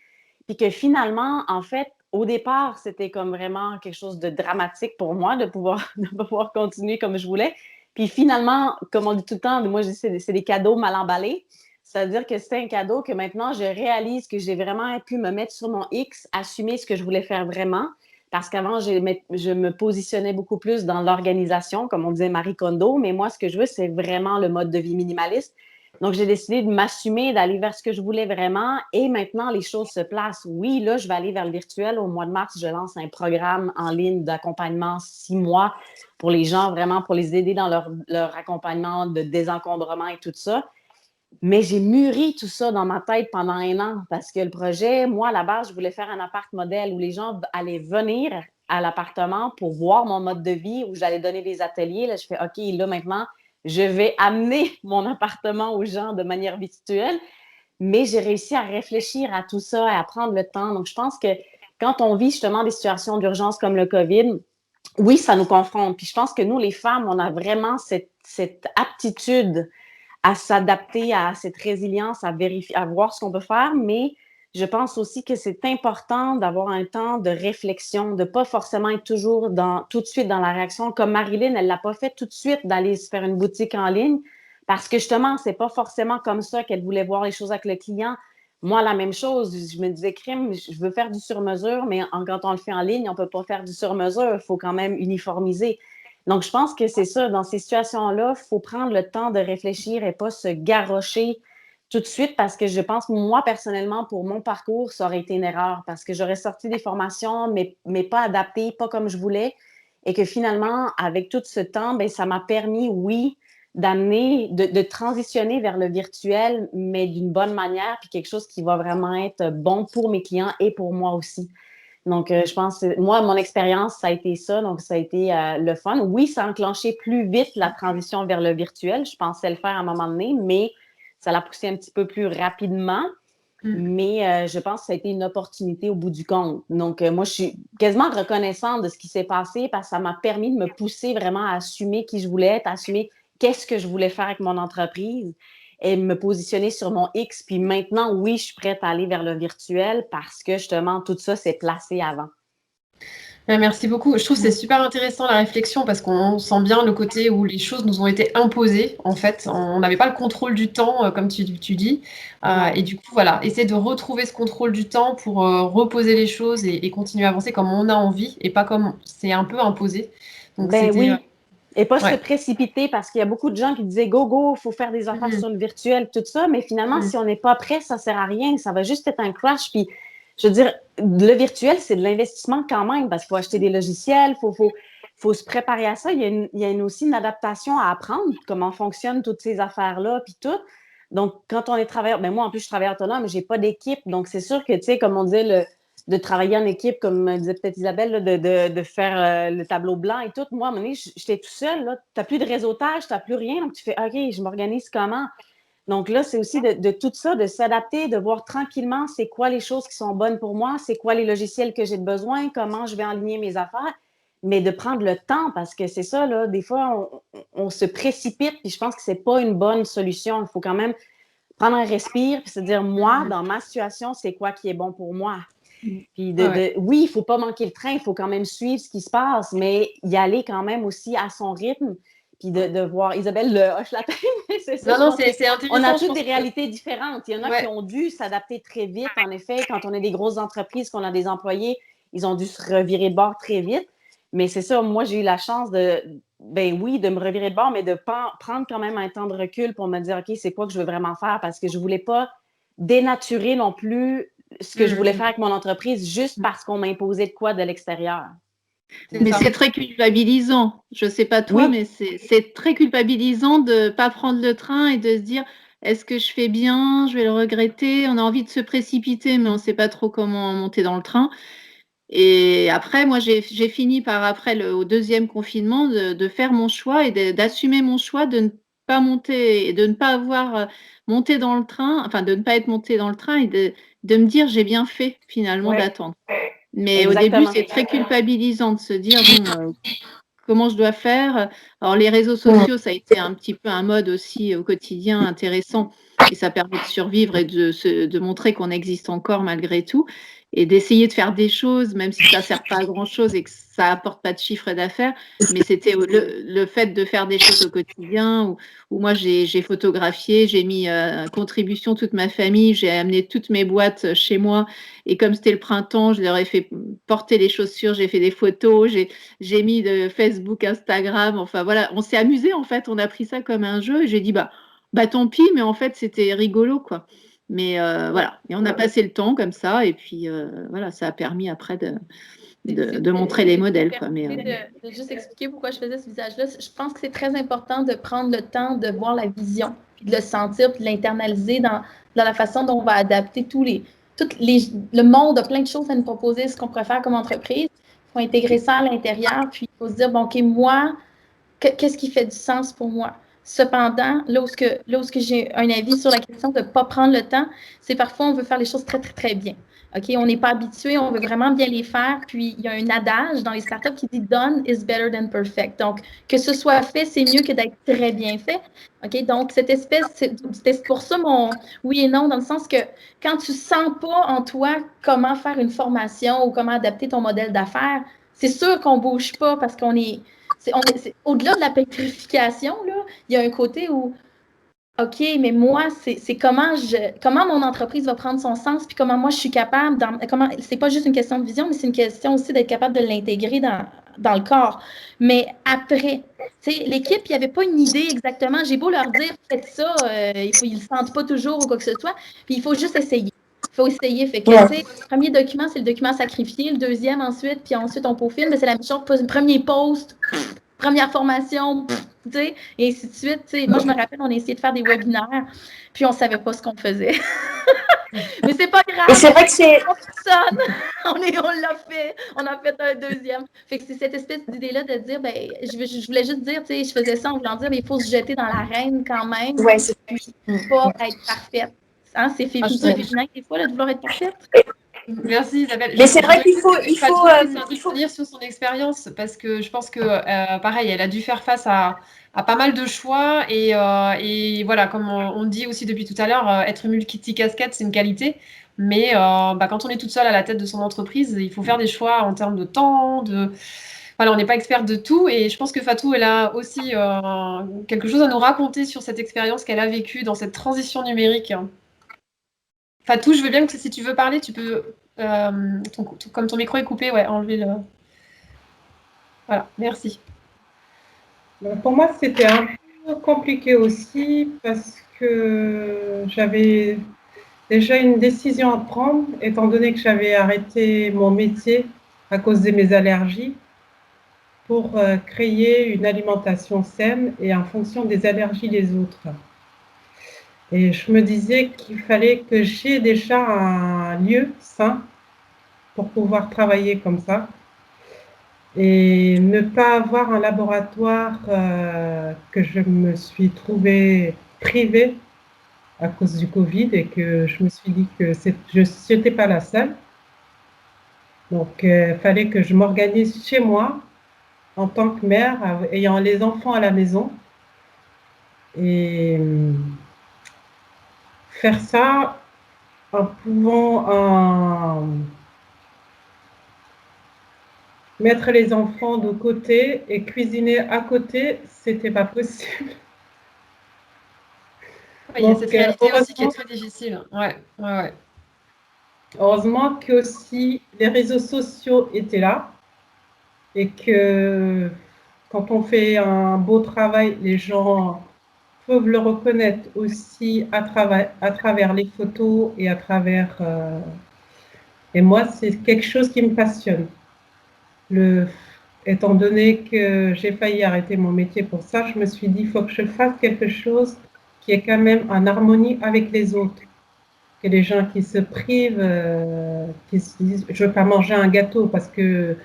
Puis que finalement, en fait, au départ, c'était comme vraiment quelque chose de dramatique pour moi de pouvoir continuer comme je voulais. Puis finalement, comme on dit tout le temps, moi, je dis c'est des cadeaux mal emballés. C'est-à-dire que c'est un cadeau que maintenant, je réalise que j'ai vraiment pu me mettre sur mon X, assumer ce que je voulais faire vraiment. Parce qu'avant, je me positionnais beaucoup plus dans l'organisation, comme on disait Marie Kondo. Mais moi, ce que je veux, c'est vraiment le mode de vie minimaliste. Donc, j'ai décidé de m'assumer, d'aller vers ce que je voulais vraiment. Et maintenant, les choses se placent. Oui, là, je vais aller vers le virtuel. Au mois de mars, je lance un programme en ligne d'accompagnement 6 mois pour les gens, vraiment pour les aider dans leur accompagnement de désencombrement et tout ça. Mais j'ai mûri tout ça dans ma tête pendant 1 an parce que le projet, moi, à la base, je voulais faire un appart modèle où les gens allaient venir à l'appartement pour voir mon mode de vie, où j'allais donner des ateliers. Là, je fais OK, là, maintenant, je vais amener mon appartement aux gens de manière virtuelle. Mais j'ai réussi à réfléchir à tout ça et à prendre le temps. Donc, je pense que quand on vit justement des situations d'urgence comme le COVID, oui, ça nous confronte. Puis je pense que nous, les femmes, on a vraiment cette aptitude à s'adapter à cette résilience, à vérifier, à voir ce qu'on peut faire, mais je pense aussi que c'est important d'avoir un temps de réflexion, de ne pas forcément être toujours tout de suite dans la réaction. Comme Marilyn, elle ne l'a pas fait tout de suite d'aller se faire une boutique en ligne parce que justement, ce n'est pas forcément comme ça qu'elle voulait voir les choses avec le client. Moi, la même chose, je me disais, crime, je veux faire du sur-mesure, mais quand on le fait en ligne, on ne peut pas faire du sur-mesure, il faut quand même uniformiser. Donc, je pense que c'est ça, dans ces situations-là, il faut prendre le temps de réfléchir et pas se garrocher tout de suite parce que je pense, moi, personnellement, pour mon parcours, ça aurait été une erreur parce que j'aurais sorti des formations, mais pas adaptées, pas comme je voulais. Et que finalement, avec tout ce temps, bien, ça m'a permis, oui, de transitionner vers le virtuel, mais d'une bonne manière, puis quelque chose qui va vraiment être bon pour mes clients et pour moi aussi. Donc, je pense, moi, mon expérience, ça a été ça. Donc, ça a été le fun. Oui, ça a enclenché plus vite la transition vers le virtuel. Je pensais le faire à un moment donné, mais ça l'a poussé un petit peu plus rapidement. Mais je pense que ça a été une opportunité au bout du compte. Donc, moi, je suis quasiment reconnaissante de ce qui s'est passé parce que ça m'a permis de me pousser vraiment à assumer qui je voulais être, à assumer qu'est-ce que je voulais faire avec mon entreprise et me positionner sur mon X. Puis maintenant, oui, je suis prête à aller vers le virtuel parce que justement, tout ça s'est placé avant. Merci beaucoup. Je trouve que c'est super intéressant la réflexion parce qu'on sent bien le côté où les choses nous ont été imposées. En fait, on n'avait pas le contrôle du temps, comme tu dis. Et du coup, voilà, essayer de retrouver ce contrôle du temps pour reposer les choses et continuer à avancer comme on a envie et pas comme c'est un peu imposé. Donc, Ben oui. Et pas ouais. se précipiter parce qu'il y a beaucoup de gens qui disaient go, il faut faire des affaires sur le virtuel, tout ça. Mais finalement, si on n'est pas prêt, ça ne sert à rien. Ça va juste être un crash. Puis je veux dire, le virtuel, c'est de l'investissement quand même parce qu'il faut acheter des logiciels, faut se préparer à ça. Il y a aussi une adaptation à apprendre, comment fonctionnent toutes ces affaires-là, puis tout. Donc, quand on est travailleur, ben moi, en plus, je travaille autonome, je n'ai pas d'équipe. Donc, c'est sûr que, tu sais, comme on disait, de travailler en équipe, comme disait peut-être Isabelle, là, de faire le tableau blanc et tout. Moi, à un moment donné, j'étais tout seul. Tu n'as plus de réseautage, tu n'as plus rien. Donc, tu fais, OK, je m'organise comment? Donc là, c'est aussi de tout ça, de s'adapter, de voir tranquillement c'est quoi les choses qui sont bonnes pour moi, c'est quoi les logiciels que j'ai besoin, comment je vais aligner mes affaires, mais de prendre le temps parce que c'est ça, là, des fois, on se précipite puis je pense que c'est pas une bonne solution. Il faut quand même prendre un respire puis se dire, moi, dans ma situation, c'est quoi qui est bon pour moi? Puis oui, il ne faut pas manquer le train, il faut quand même suivre ce qui se passe, mais y aller quand même aussi à son rythme. Puis de voir, Isabelle hoche la tête, c'est ça. Non, c'est intéressant. On a toutes des réalités différentes. Il y en a qui ont dû s'adapter très vite. En effet, quand on est des grosses entreprises, qu'on a des employés, ils ont dû se revirer de bord très vite. Mais c'est ça, moi, j'ai eu la chance de me revirer de bord, mais de prendre quand même un temps de recul pour me dire, OK, c'est quoi que je veux vraiment faire? Parce que je ne voulais pas dénaturer non plus ce que je voulais faire avec mon entreprise juste parce qu'on m'imposait de quoi de l'extérieur. Mais c'est très culpabilisant. Je ne sais pas toi, mais c'est très culpabilisant de ne pas prendre le train et de se dire est-ce que je fais bien? Je vais le regretter. On a envie de se précipiter, mais on ne sait pas trop comment monter dans le train. Et après, moi, j'ai fini par, après au deuxième confinement, de faire mon choix et d'assumer mon choix de ne pas monter et de ne pas avoir monté dans le train, enfin de ne pas être monté dans le train et de me dire j'ai bien fait finalement d'attendre. Mais au début, c'est très culpabilisant de se dire bon, comment je dois faire. Alors les réseaux sociaux, ça a été un petit peu un mode aussi au quotidien intéressant et ça permet de survivre et de montrer qu'on existe encore malgré tout et d'essayer de faire des choses, même si ça ne sert pas à grand-chose et que ça apporte pas de chiffre d'affaires. Mais c'était le fait de faire des choses au quotidien où moi j'ai photographié, j'ai mis à contribution toute ma famille, j'ai amené toutes mes boîtes chez moi et comme c'était le printemps, je leur ai fait porter les chaussures, j'ai fait des photos, j'ai mis de Facebook, Instagram, enfin voilà, on s'est amusé en fait, on a pris ça comme un jeu et j'ai dit bah tant pis, mais en fait c'était rigolo quoi. Mais voilà, et on a passé le temps comme ça et puis voilà, ça a permis après de montrer les modèles quoi. Mais de juste expliquer pourquoi je faisais ce visage-là, je pense que c'est très important de prendre le temps de voir la vision, puis de le sentir, puis de l'internaliser dans la façon dont on va adapter le monde a plein de choses à nous proposer, ce qu'on préfère comme entreprise. Il faut intégrer ça à l'intérieur, puis il faut se dire, bon, OK, moi, qu'est-ce qui fait du sens pour moi? Cependant, là où j'ai un avis sur la question de ne pas prendre le temps, c'est parfois on veut faire les choses très, très, très bien. OK, on n'est pas habitué, on veut vraiment bien les faire. Puis, il y a un adage dans les startups qui dit done is better than perfect. Donc, que ce soit fait, c'est mieux que d'être très bien fait. OK, donc, c'était pour ça mon oui et non, dans le sens que quand tu ne sens pas en toi comment faire une formation ou comment adapter ton modèle d'affaires, c'est sûr qu'on ne bouge pas parce qu'on est au-delà de la pétrification, là, il y a un côté où, OK, mais moi, c'est comment mon entreprise va prendre son sens, puis comment moi je suis capable, c'est pas juste une question de vision, mais c'est une question aussi d'être capable de l'intégrer dans le corps. Mais après, l'équipe, il n'y avait pas une idée exactement. J'ai beau leur dire, faites ça, ils ne le sentent pas toujours ou quoi que ce soit, puis il faut juste essayer. Il faut essayer. Fait que, le premier document, c'est le document sacrifié. Le deuxième, ensuite on peaufine. Mais c'est la même chose. Le premier post, première formation, et ainsi de suite. Moi, je me rappelle, on a essayé de faire des webinaires, puis on ne savait pas ce qu'on faisait. Mais c'est pas grave. Et c'est vrai que c'est... On l'a fait. On a fait un deuxième. Fait que c'est cette espèce d'idée-là de dire, je voulais juste dire, je faisais ça en voulant dire, mais il faut se jeter dans l'arène quand même. Ouais, c'est puis pas être parfaite. Hein, c'est féminin des fois, de vouloir être parfaite. Merci Isabelle. Mais c'est vrai qu'il faut intervenir sur son expérience parce que je pense que pareil, elle a dû faire face à pas mal de choix et voilà, comme on dit aussi depuis tout à l'heure, être multi-casquette, c'est une qualité. Mais quand on est toute seule à la tête de son entreprise, il faut faire des choix en termes de temps, voilà, on n'est pas expert de tout et je pense que Fatou, elle a aussi quelque chose à nous raconter sur cette expérience qu'elle a vécue dans cette transition numérique. Fatou, je veux bien que si tu veux parler, tu peux, comme ton micro est coupé, enlever le... Voilà, merci. Pour moi, c'était un peu compliqué aussi parce que j'avais déjà une décision à prendre, étant donné que j'avais arrêté mon métier à cause de mes allergies, pour créer une alimentation saine et en fonction des allergies des autres. Et je me disais qu'il fallait que j'ai déjà un lieu sain pour pouvoir travailler comme ça et ne pas avoir un laboratoire que je me suis trouvée privée à cause du Covid et que je me suis dit que je n'étais pas la seule. Donc, il fallait que je m'organise chez moi en tant que mère, ayant les enfants à la maison. Et faire ça en pouvant mettre les enfants de côté et cuisiner à côté, c'était pas possible. Ouais, il y a Donc, cette réalité aussi qui est très difficile. Ouais, ouais, ouais. heureusement que aussi les réseaux sociaux étaient là et que quand on fait un beau travail, les gens peuvent le reconnaître aussi à travers les photos et à travers... et moi, c'est quelque chose qui me passionne. Étant donné que j'ai failli arrêter mon métier pour ça, je me suis dit, il faut que je fasse quelque chose qui est quand même en harmonie avec les autres. Que les gens qui se privent, qui se disent, je ne veux pas manger un gâteau parce que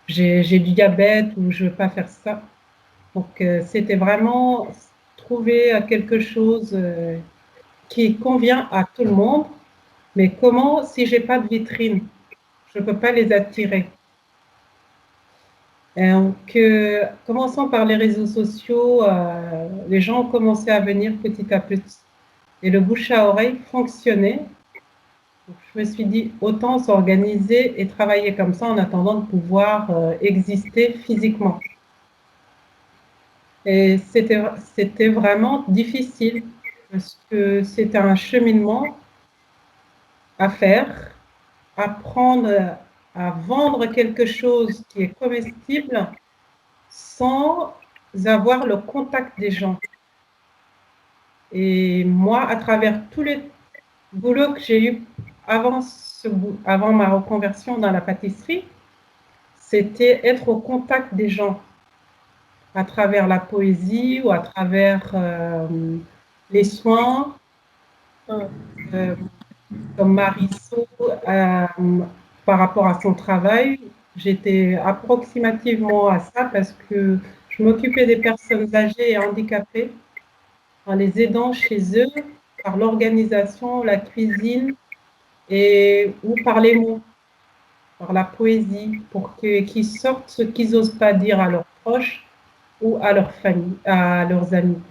j'ai du diabète ou je ne veux pas faire ça. Donc, c'était vraiment trouver quelque chose qui convient à tout le monde. Mais comment, si je n'ai pas de vitrine, je ne peux pas les attirer. Donc, commençons par les réseaux sociaux. Les gens ont commencé à venir petit à petit. Et le bouche à oreille fonctionnait. Donc, je me suis dit, autant s'organiser et travailler comme ça en attendant de pouvoir exister physiquement. Et c'était vraiment difficile parce que c'était un cheminement à faire, apprendre à vendre quelque chose qui est comestible sans avoir le contact des gens. Et moi, à travers tous les boulots que j'ai eus avant ma reconversion dans la pâtisserie, c'était être au contact des gens à travers la poésie ou à travers les soins. Comme Marisol, par rapport à son travail, j'étais approximativement à ça parce que je m'occupais des personnes âgées et handicapées en les aidant chez eux par l'organisation, la cuisine ou par les mots, par la poésie, pour qu'ils sortent ce qu'ils n'osent pas dire à leurs proches ou à leur famille, à leurs amis.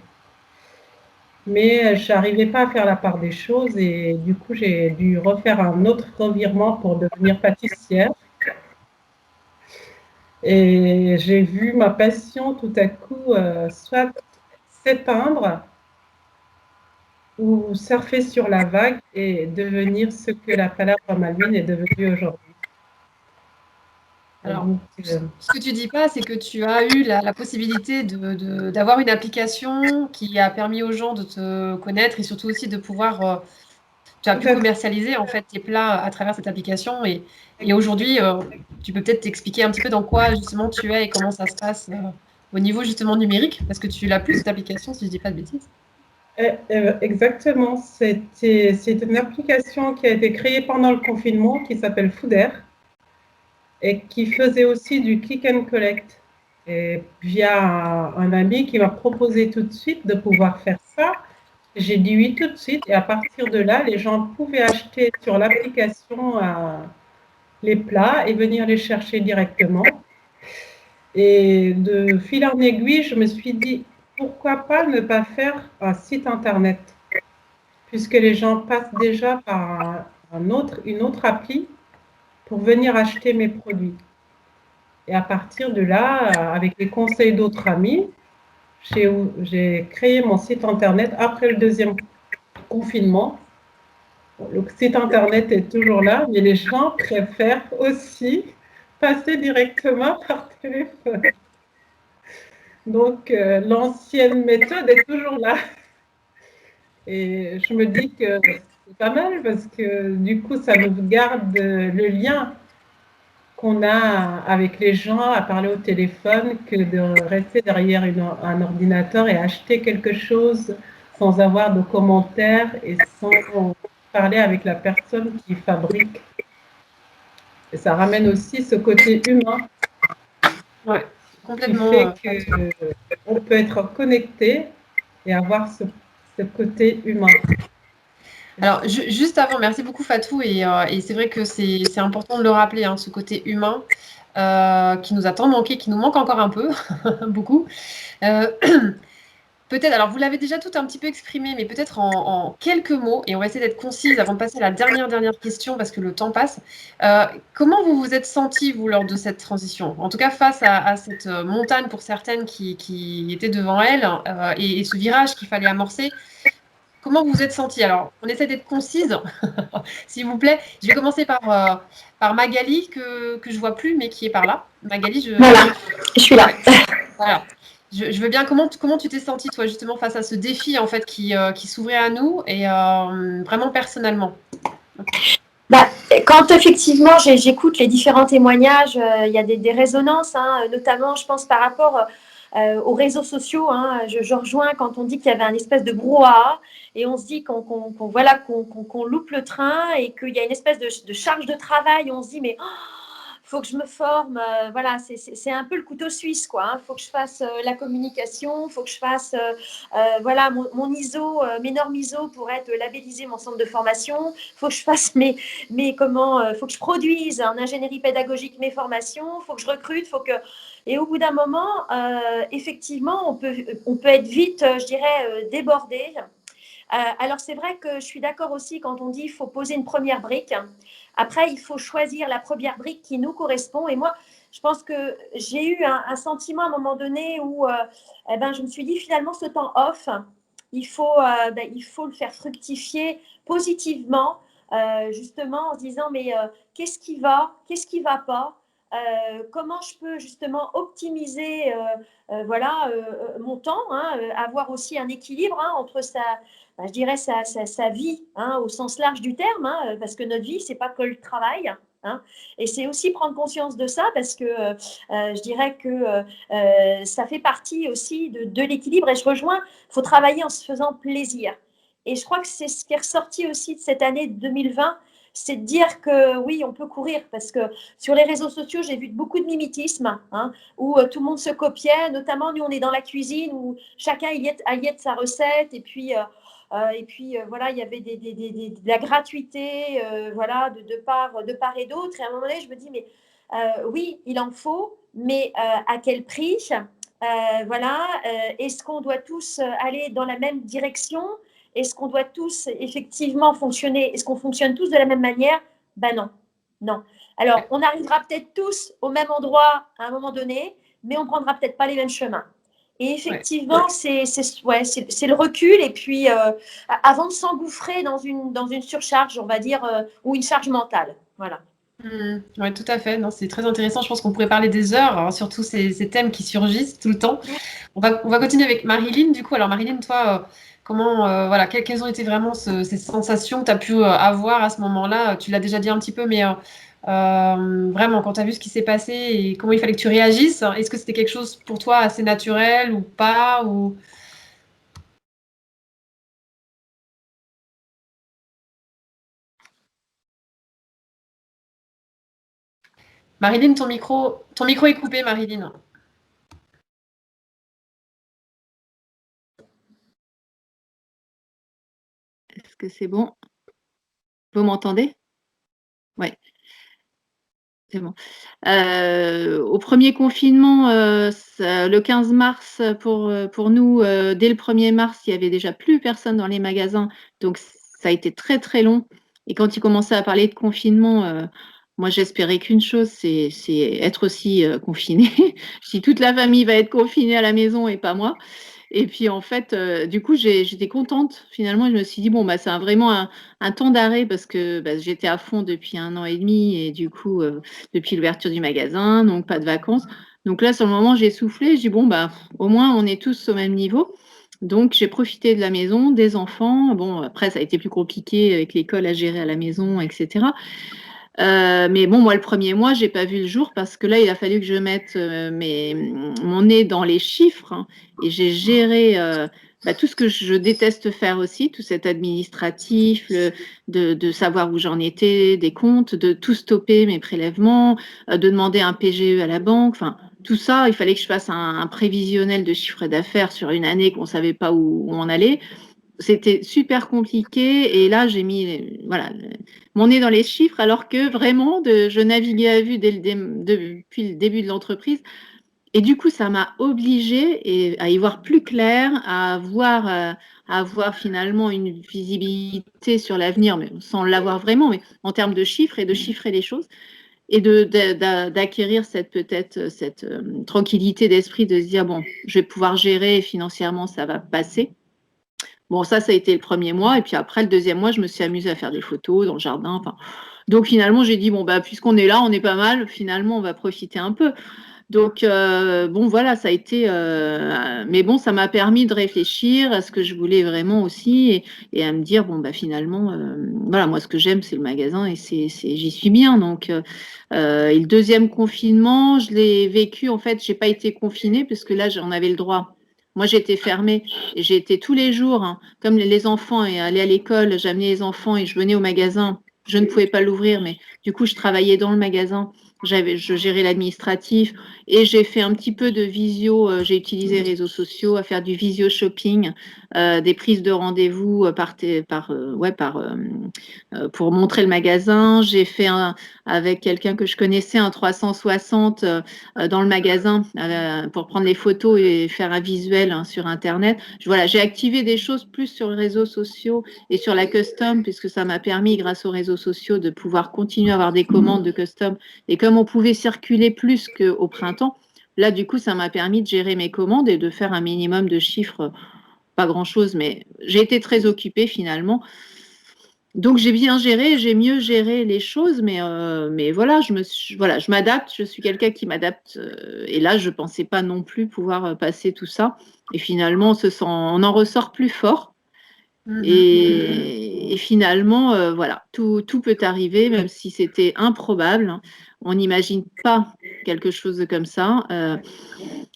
Mais je n'arrivais pas à faire la part des choses et du coup, j'ai dû refaire un autre revirement pour devenir pâtissière. Et j'ai vu ma passion tout à coup soit s'éteindre ou surfer sur la vague et devenir ce que la Palabre Malouine est devenue aujourd'hui. Alors, ce que tu dis pas, c'est que tu as eu la possibilité d'avoir une application qui a permis aux gens de te connaître et surtout aussi de pouvoir, tu as pu commercialiser en fait tes plats à travers cette application et aujourd'hui, tu peux peut-être t'expliquer un petit peu dans quoi justement tu es et comment ça se passe au niveau justement numérique, parce que tu l'as plus cette application, si je dis pas de bêtises. Exactement, c'est une application qui a été créée pendant le confinement qui s'appelle Fooder et qui faisait aussi du click and collect. Et via un ami qui m'a proposé tout de suite de pouvoir faire ça, j'ai dit oui tout de suite et à partir de là, les gens pouvaient acheter sur l'application les plats et venir les chercher directement. Et de fil en aiguille, je me suis dit, pourquoi pas ne pas faire un site internet, puisque les gens passent déjà par une autre appli pour venir acheter mes produits. Et à partir de là, avec les conseils d'autres amis, j'ai créé mon site internet après le deuxième confinement. Le site internet est toujours là, mais les gens préfèrent aussi passer directement par téléphone. Donc, l'ancienne méthode est toujours là. Et je me dis que c'est pas mal parce que du coup, ça nous garde le lien qu'on a avec les gens à parler au téléphone que de rester derrière un ordinateur et acheter quelque chose sans avoir de commentaires et sans parler avec la personne qui fabrique. Et ça ramène aussi ce côté humain Ouais, qui complètement. fait qu'on peut être connecté et avoir ce côté humain. Alors, juste avant, merci beaucoup Fatou, et c'est vrai que c'est important de le rappeler, hein, ce côté humain qui nous a tant manqué, qui nous manque encore un peu, beaucoup. Euh, Peut-être, alors vous l'avez déjà tout un petit peu exprimé, mais peut-être en quelques mots, et on va essayer d'être concise avant de passer à la dernière question, parce que le temps passe. Comment vous vous êtes senti, vous, lors de cette transition? En tout cas, face à cette montagne pour certaines qui était devant elles, et ce virage qu'il fallait amorcer. Comment vous vous êtes senti? Alors, on essaie d'être concise, s'il vous plaît. Je vais commencer par Magali, que je vois plus, mais qui est par là. Magali, Voilà, je suis là. voilà. Je veux bien, comment tu t'es sentie, toi, justement, face à ce défi, en fait, qui s'ouvrait à nous, et vraiment personnellement? Bah, quand effectivement j'écoute les différents témoignages, il y a des résonances, hein, notamment, je pense, par rapport aux réseaux sociaux. Hein, je rejoins quand on dit qu'il y avait un espèce de brouhaha et on se dit voilà, qu'on loupe le train et qu'il y a une espèce de charge de travail. On se dit, mais faut que je me forme. Voilà, c'est un peu le couteau suisse, quoi. Hein. Faut que je fasse la communication, faut que je fasse voilà, mon ISO, mes normes ISO pour être labellisé mon centre de formation. Faut que je fasse faut que je produise en ingénierie pédagogique mes formations. Faut que je recrute, et au bout d'un moment, effectivement, on peut être vite, je dirais, débordé. Alors, c'est vrai que je suis d'accord aussi quand on dit qu'il faut poser une première brique. Après, il faut choisir la première brique qui nous correspond. Et moi, je pense que j'ai eu un sentiment à un moment donné où je me suis dit finalement, ce temps off, il faut le faire fructifier positivement, justement en se disant, mais qu'est-ce qui va pas, comment je peux justement optimiser mon temps, hein, avoir aussi un équilibre, hein, entre je dirais sa vie, hein, au sens large du terme, hein, parce que notre vie, c'est pas que le travail. Hein, et c'est aussi prendre conscience de ça, parce que je dirais que ça fait partie aussi de l'équilibre. Et je rejoins, il faut travailler en se faisant plaisir. Et je crois que c'est ce qui est ressorti aussi de cette année 2020, c'est de dire que oui, on peut courir, parce que sur les réseaux sociaux, j'ai vu beaucoup de mimétisme, hein, où tout le monde se copiait, notamment nous, on est dans la cuisine, où chacun y est de sa recette, et puis voilà, il y avait de la gratuité, voilà, de part et d'autre. Et à un moment donné, je me dis, mais oui, il en faut, mais à quel prix? Voilà, est-ce qu'on doit tous aller dans la même direction? Est-ce qu'on doit tous effectivement fonctionner? Est-ce qu'on fonctionne tous de la même manière? Ben non, non. Alors, on arrivera peut-être tous au même endroit à un moment donné, mais on ne prendra peut-être pas les mêmes chemins. Et effectivement, c'est le recul. Et puis, avant de s'engouffrer dans une surcharge, on va dire, ou une charge mentale. Voilà. Oui, tout à fait. Non, c'est très intéressant. Je pense qu'on pourrait parler des heures, hein, sur tous ces thèmes qui surgissent tout le temps. On va continuer avec Marilyn, du coup. Alors, Marilyn, toi, voilà, quelles ont été vraiment ces sensations que tu as pu avoir à ce moment-là? Tu l'as déjà dit un petit peu, mais vraiment, quand tu as vu ce qui s'est passé et comment il fallait que tu réagisses, est-ce que c'était quelque chose pour toi assez naturel ou pas, ou... Marilyn, ton micro est coupé, Marilyn. Est-ce que c'est bon? Vous m'entendez? Oui, c'est bon. Au premier confinement, le 15 mars, pour nous, dès le 1er mars, il y avait déjà plus personne dans les magasins, donc ça a été très, très long. Et quand ils commençaient à parler de confinement, moi, j'espérais qu'une chose, c'est être aussi confinée. Si toute la famille va être confinée à la maison et pas moi. Et puis en fait, du coup, j'étais contente finalement. Je me suis dit: «Bon, bah, c'est vraiment un temps d'arrêt», parce que, bah, j'étais à fond depuis 1 an et demi et du coup, depuis l'ouverture du magasin, donc pas de vacances. Donc là, sur le moment, j'ai soufflé, j'ai dit: «Bon, bah, au moins on est tous au même niveau». Donc, j'ai profité de la maison, des enfants. Bon, après, ça a été plus compliqué avec l'école à gérer à la maison, etc. Mais bon, moi, le premier mois, j'ai pas vu le jour parce que là, il a fallu que je mette mon nez dans les chiffres, hein, et j'ai géré tout ce que je déteste faire aussi, tout cet administratif, de savoir où j'en étais, des comptes, de tout stopper mes prélèvements, de demander un PGE à la banque, enfin tout ça, il fallait que je fasse un prévisionnel de chiffre d'affaires sur une année qu'on savait pas où on allait. C'était super compliqué et là j'ai mis mon nez dans les chiffres alors que vraiment je naviguais à vue depuis le début de l'entreprise et du coup ça m'a obligée à y voir plus clair, à avoir finalement une visibilité sur l'avenir, mais sans l'avoir vraiment, mais en termes de chiffres et de chiffrer les choses et d'acquérir cette tranquillité d'esprit de se dire bon, je vais pouvoir gérer et financièrement ça va passer. Bon, ça a été le premier mois. Et puis après, le deuxième mois, je me suis amusée à faire des photos dans le jardin. Enfin, donc finalement, j'ai dit, bon, puisqu'on est là, on est pas mal. Finalement, on va profiter un peu. Donc, bon, voilà, ça a été... mais bon, ça m'a permis de réfléchir à ce que je voulais vraiment aussi et à me dire, bon, finalement, voilà, moi, ce que j'aime, c'est le magasin et j'y suis bien. Donc, et le deuxième confinement, je l'ai vécu. En fait, j'ai pas été confinée parce que là, j'en avais le droit. Moi, j'étais fermée et j'ai été tous les jours, hein, comme les enfants et allaient à l'école, j'amenais les enfants et je venais au magasin. Je ne pouvais pas l'ouvrir, mais du coup, je travaillais dans le magasin. Je gérais l'administratif et j'ai fait un petit peu de visio. J'ai utilisé les réseaux sociaux à faire du visio shopping, des prises de rendez-vous pour montrer le magasin. J'ai fait avec quelqu'un que je connaissais un 360 dans le magasin pour prendre les photos et faire un visuel sur Internet. Voilà, j'ai activé des choses plus sur les réseaux sociaux et sur la custom puisque ça m'a permis, grâce aux réseaux sociaux, de pouvoir continuer à avoir des commandes de custom. Et comme on pouvait circuler plus qu'au printemps, là, du coup, ça m'a permis de gérer mes commandes et de faire un minimum de chiffres. Pas grand-chose, mais j'ai été très occupée finalement. Donc, j'ai bien géré, j'ai mieux géré les choses, mais voilà, je m'adapte, je suis quelqu'un qui m'adapte. Et là, je ne pensais pas non plus pouvoir passer tout ça. Et finalement, on en ressort plus fort. Et finalement, voilà, tout peut arriver, même si c'était improbable, hein. On n'imagine pas quelque chose comme ça.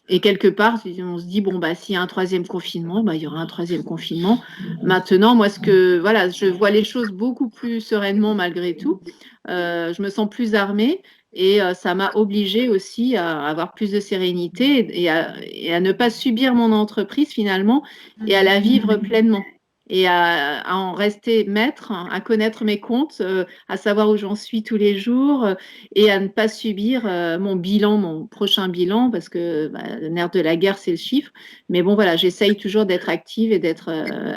Et quelque part, on se dit, bon, s'il y a un troisième confinement, il y aura un troisième confinement. Maintenant, moi, je vois les choses beaucoup plus sereinement malgré tout. Je me sens plus armée et ça m'a obligée aussi à avoir plus de sérénité et à ne pas subir mon entreprise finalement et à la vivre pleinement. Et à en rester maître, à connaître mes comptes, à savoir où j'en suis tous les jours et à ne pas subir mon prochain bilan, parce que le nerf de la guerre, c'est le chiffre. Mais bon, voilà, j'essaye toujours d'être active et d'être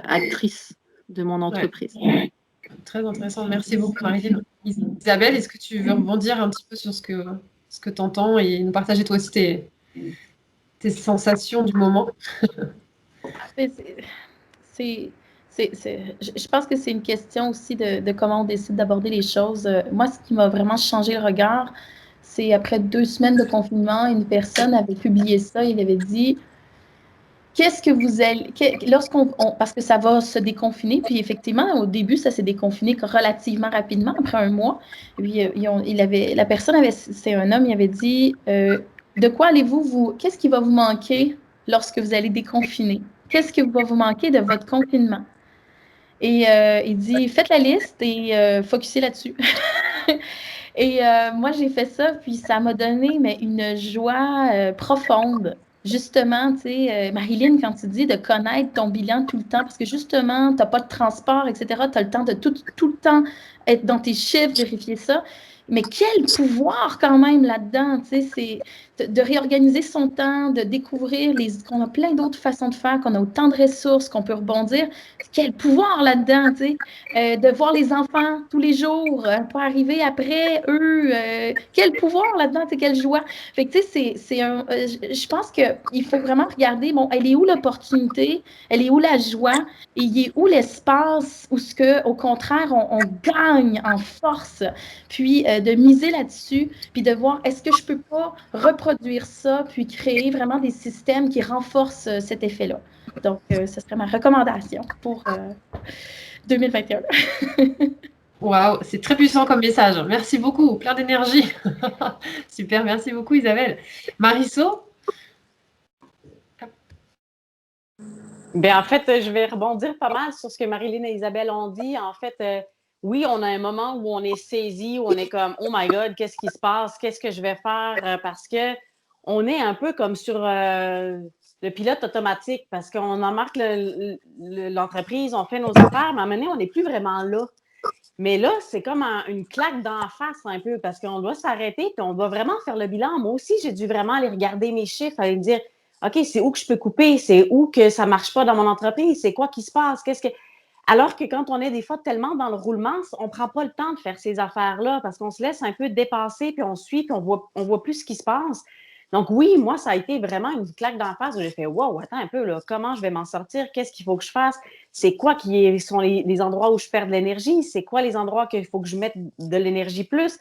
actrice de mon entreprise. Ouais. Très intéressant. Merci beaucoup, Marilyn. Isabelle, est-ce que tu veux rebondir un petit peu sur ce que tu entends et nous partager toi aussi tes sensations du moment? Je pense que c'est une question aussi de comment on décide d'aborder les choses. Moi, ce qui m'a vraiment changé le regard, c'est après 2 semaines de confinement, une personne avait publié ça, il avait dit qu'est-ce que vous allez, parce que ça va se déconfiner, puis effectivement, au début, ça s'est déconfiné relativement rapidement, après 1 mois. Puis la personne c'est un homme, il avait dit de quoi allez-vous, qu'est-ce qui va vous manquer lorsque vous allez déconfiner? Qu'est-ce qui va vous manquer de votre confinement? Et il dit, faites la liste et focussez là-dessus. Et moi, j'ai fait ça, puis ça m'a donné une joie profonde. Justement, tu sais, Marilyn, quand tu dis de connaître ton bilan tout le temps, parce que justement, tu n'as pas de transport, etc., tu as le temps de tout le temps être dans tes chiffres, vérifier ça. Mais quel pouvoir quand même là-dedans, tu sais, c'est de réorganiser son temps, de découvrir qu'on a plein d'autres façons de faire, qu'on a autant de ressources, qu'on peut rebondir. Quel pouvoir là-dedans, tu sais, de voir les enfants tous les jours, pas arriver après eux. Quel pouvoir là-dedans, tu sais, quelle joie. Fait que, tu sais, je pense qu'il faut vraiment regarder, bon, elle est où l'opportunité, elle est où la joie, et il est où l'espace où au contraire, on gagne en force. Puis, de miser là-dessus, puis de voir est-ce que je peux pas reproduire ça, puis créer vraiment des systèmes qui renforcent cet effet-là. Donc, ce serait ma recommandation pour 2021. Waouh, c'est très puissant comme message. Merci beaucoup, plein d'énergie. Super, merci beaucoup Isabelle. Marisol? En fait, je vais rebondir pas mal sur ce que Marilyn et Isabelle ont dit. En fait, oui, on a un moment où on est saisi, où on est comme, oh my God, qu'est-ce qui se passe? Qu'est-ce que je vais faire? Parce que on est un peu comme sur le pilote automatique, parce qu'on embarque l'entreprise, on fait nos affaires, mais à un moment donné, on n'est plus vraiment là. Mais là, c'est comme une claque d'en face un peu, parce qu'on doit s'arrêter, puis on doit vraiment faire le bilan. Moi aussi, j'ai dû vraiment aller regarder mes chiffres, aller me dire, OK, c'est où que je peux couper? C'est où que ça ne marche pas dans mon entreprise? C'est quoi qui se passe? Alors que quand on est des fois tellement dans le roulement, on ne prend pas le temps de faire ces affaires-là parce qu'on se laisse un peu dépasser, puis on suit, puis on voit plus ce qui se passe. Donc oui, moi, ça a été vraiment une claque d'en face où j'ai fait « Wow, attends un peu, là, comment je vais m'en sortir? Qu'est-ce qu'il faut que je fasse? C'est quoi qui sont les endroits où je perds de l'énergie? C'est quoi les endroits qu'il faut que je mette de l'énergie plus? »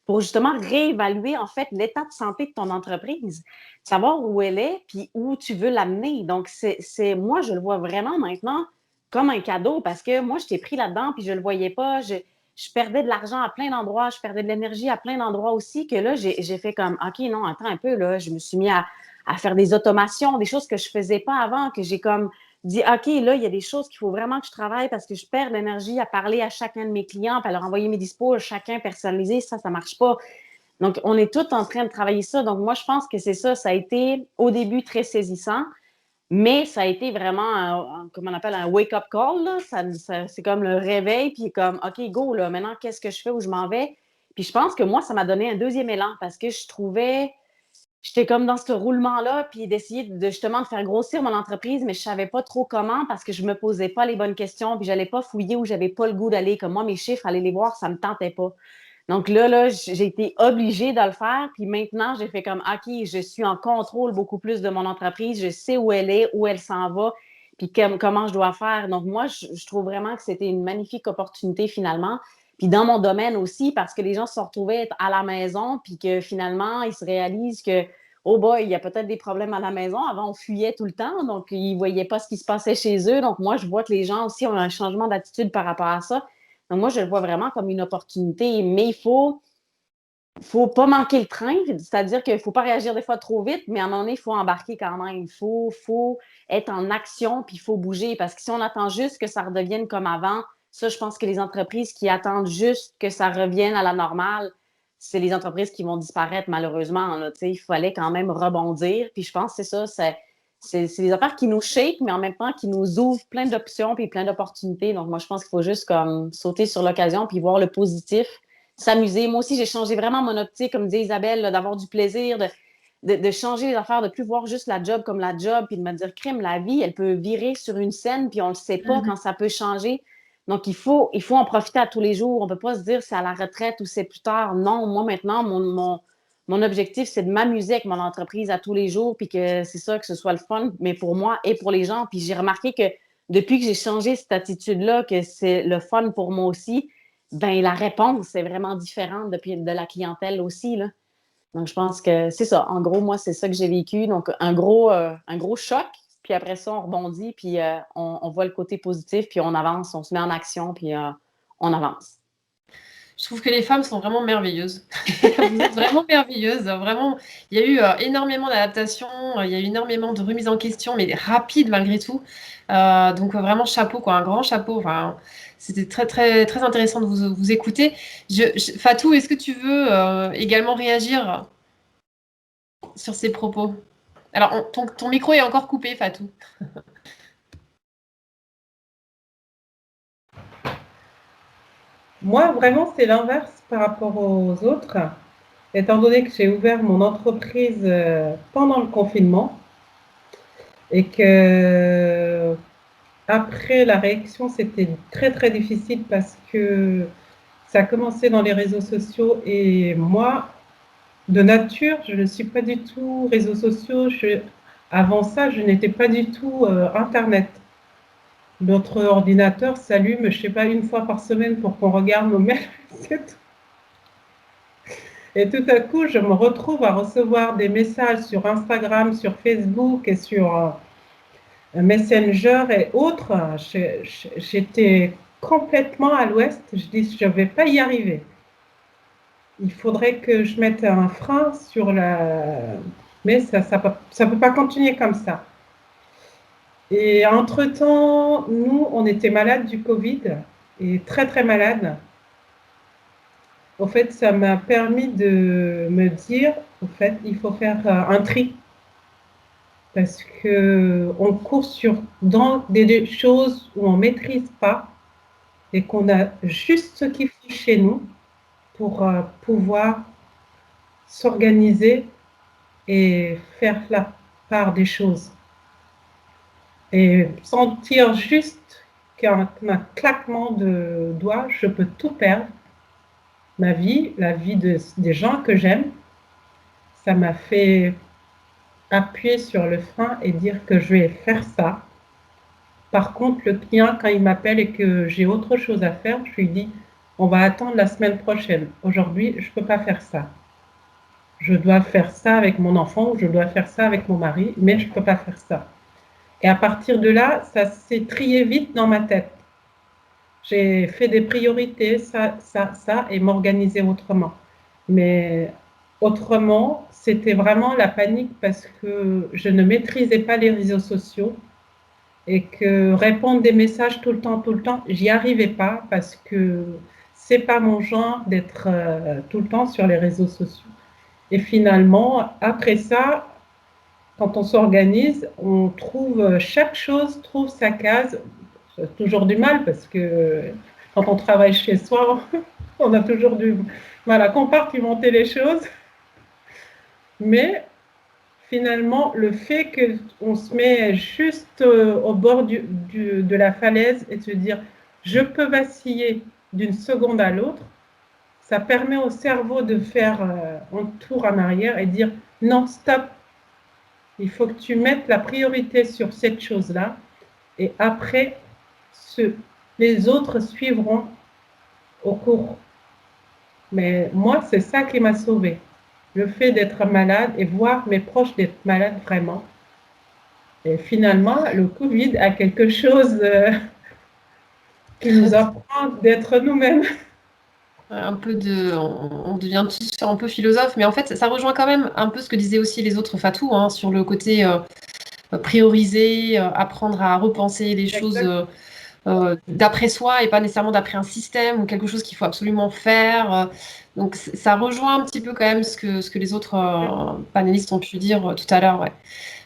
Pour justement réévaluer, en fait, l'état de santé de ton entreprise, savoir où elle est, puis où tu veux l'amener. Donc, moi, je le vois vraiment maintenant comme un cadeau parce que moi, je t'ai pris là-dedans, puis je ne le voyais pas. Je perdais de l'argent à plein d'endroits, je perdais de l'énergie à plein d'endroits aussi, que là, j'ai fait comme, OK, non, attends un peu, là, je me suis mis à faire des automations, des choses que je ne faisais pas avant, que j'ai comme dit, OK, là, il y a des choses qu'il faut vraiment que je travaille parce que je perds de l'énergie à parler à chacun de mes clients, puis à leur envoyer mes dispos, chacun personnalisé, ça ne marche pas. Donc, on est tous en train de travailler ça. Donc, moi, je pense que c'est ça. Ça a été, au début, très saisissant, mais ça a été vraiment, comme on appelle, un wake-up call. Là. C'est comme le réveil, puis comme, OK, go, là, maintenant, qu'est-ce que je fais, où je m'en vais? Puis je pense que moi, ça m'a donné un deuxième élan parce que j'étais comme dans ce roulement-là, puis d'essayer justement de faire grossir mon entreprise, mais je ne savais pas trop comment parce que je ne me posais pas les bonnes questions, puis je n'allais pas fouiller où je n'avais pas le goût d'aller. Comme moi, mes chiffres, aller les voir, ça ne me tentait pas. Donc là, j'ai été obligée de le faire. Puis maintenant, j'ai fait comme, OK, je suis en contrôle beaucoup plus de mon entreprise. Je sais où elle est, où elle s'en va, puis comment je dois faire. Donc moi, je trouve vraiment que c'était une magnifique opportunité finalement. Puis dans mon domaine aussi, parce que les gens se sont retrouvés à la maison, puis que finalement, ils se réalisent que, oh boy, il y a peut-être des problèmes à la maison. Avant, on fuyait tout le temps, donc ils ne voyaient pas ce qui se passait chez eux. Donc moi, je vois que les gens aussi ont un changement d'attitude par rapport à ça. Donc, moi, je le vois vraiment comme une opportunité, mais il faut pas manquer le train, c'est-à-dire qu'il ne faut pas réagir des fois trop vite, mais à un moment donné, il faut embarquer quand même. Il faut être en action, puis il faut bouger, parce que si on attend juste que ça redevienne comme avant, ça, je pense que les entreprises qui attendent juste que ça revienne à la normale, c'est les entreprises qui vont disparaître malheureusement. Là, il fallait quand même rebondir, puis je pense que c'est ça, c'est des affaires qui nous shake, mais en même temps qui nous ouvrent plein d'options puis plein d'opportunités. Donc, moi, je pense qu'il faut juste comme sauter sur l'occasion puis voir le positif, s'amuser. Moi aussi, j'ai changé vraiment mon optique, comme disait Isabelle, là, d'avoir du plaisir, de changer les affaires, de plus voir juste la job comme la job puis de me dire, crime, la vie, elle peut virer sur une scène puis on ne le sait pas quand ça peut changer. Donc, il faut en profiter à tous les jours. On ne peut pas se dire c'est à la retraite ou c'est plus tard. Non, moi, maintenant, mon objectif, c'est de m'amuser avec mon entreprise à tous les jours, puis que c'est ça, que ce soit le fun, mais pour moi et pour les gens. Puis j'ai remarqué que depuis que j'ai changé cette attitude-là, que c'est le fun pour moi aussi, ben la réponse est vraiment différente de la clientèle aussi, là. Donc, je pense que c'est ça. En gros, moi, c'est ça que j'ai vécu. Donc, un gros choc. Puis après ça, on rebondit, puis on voit le côté positif, puis on avance, on se met en action, puis on avance. Je trouve que les femmes sont vraiment merveilleuses. Vous êtes vraiment merveilleuses. Vraiment, il y a eu énormément d'adaptations, il y a eu énormément de remises en question, mais rapides malgré tout. Donc vraiment chapeau, quoi, un grand chapeau. Enfin, c'était très, très, très intéressant de vous écouter. Fatou, est-ce que tu veux également réagir sur ces propos? Alors, ton micro est encore coupé, Fatou. Moi, vraiment, c'est l'inverse par rapport aux autres, étant donné que j'ai ouvert mon entreprise pendant le confinement et que après la réaction, c'était très, très difficile parce que ça a commencé dans les réseaux sociaux et moi, de nature, je ne suis pas du tout réseaux sociaux. Avant ça, je n'étais pas du tout Internet. Notre ordinateur s'allume, je ne sais pas, une fois par semaine pour qu'on regarde nos mails. C'est tout. Et tout à coup, je me retrouve à recevoir des messages sur Instagram, sur Facebook et sur Messenger et autres. J'étais complètement à l'ouest. Je dis, je ne vais pas y arriver. Il faudrait que je mette un frein sur la... Mais ça peut pas continuer comme ça. Et entre-temps, nous, on était malades du Covid, et très, très malades. Au fait, ça m'a permis de me dire, au fait, il faut faire un tri. Parce qu'on court dans des choses où on ne maîtrise pas et qu'on a juste ce qu'il faut chez nous pour pouvoir s'organiser et faire la part des choses. Et sentir juste qu'un claquement de doigts, je peux tout perdre. Ma vie, la vie des gens que j'aime, ça m'a fait appuyer sur le frein et dire que je vais faire ça. Par contre, le client, quand il m'appelle et que j'ai autre chose à faire, je lui dis, on va attendre la semaine prochaine. Aujourd'hui, je ne peux pas faire ça. Je dois faire ça avec mon enfant ou je dois faire ça avec mon mari, mais je ne peux pas faire ça. Et à partir de là, ça s'est trié vite dans ma tête. J'ai fait des priorités, ça, et m'organiser autrement. Mais autrement, c'était vraiment la panique parce que je ne maîtrisais pas les réseaux sociaux et que répondre des messages tout le temps, j'y arrivais pas parce que c'est pas mon genre d'être tout le temps sur les réseaux sociaux. Et finalement, après ça, quand on s'organise, on trouve, chaque chose trouve sa case. C'est toujours du mal parce que quand on travaille chez soi, on a toujours du mal à compartimenter les choses. Mais finalement, le fait qu'on se met juste au bord de la falaise et de se dire « je peux vaciller d'une seconde à l'autre », ça permet au cerveau de faire un tour en arrière et dire « non, stop, il faut que tu mettes la priorité sur cette chose-là et après, les autres suivront au cours. » Mais moi, c'est ça qui m'a sauvée. Le fait d'être malade et voir mes proches d'être malades vraiment. Et finalement, le Covid a quelque chose qui nous apprend d'être nous-mêmes. On devient tous un peu philosophe, mais en fait, ça rejoint quand même un peu ce que disaient aussi les autres Fatou, hein, sur le côté prioriser, apprendre à repenser les choses d'après soi et pas nécessairement d'après un système ou quelque chose qu'il faut absolument faire. Donc ça rejoint un petit peu quand même ce que les autres panélistes ont pu dire tout à l'heure. Ouais.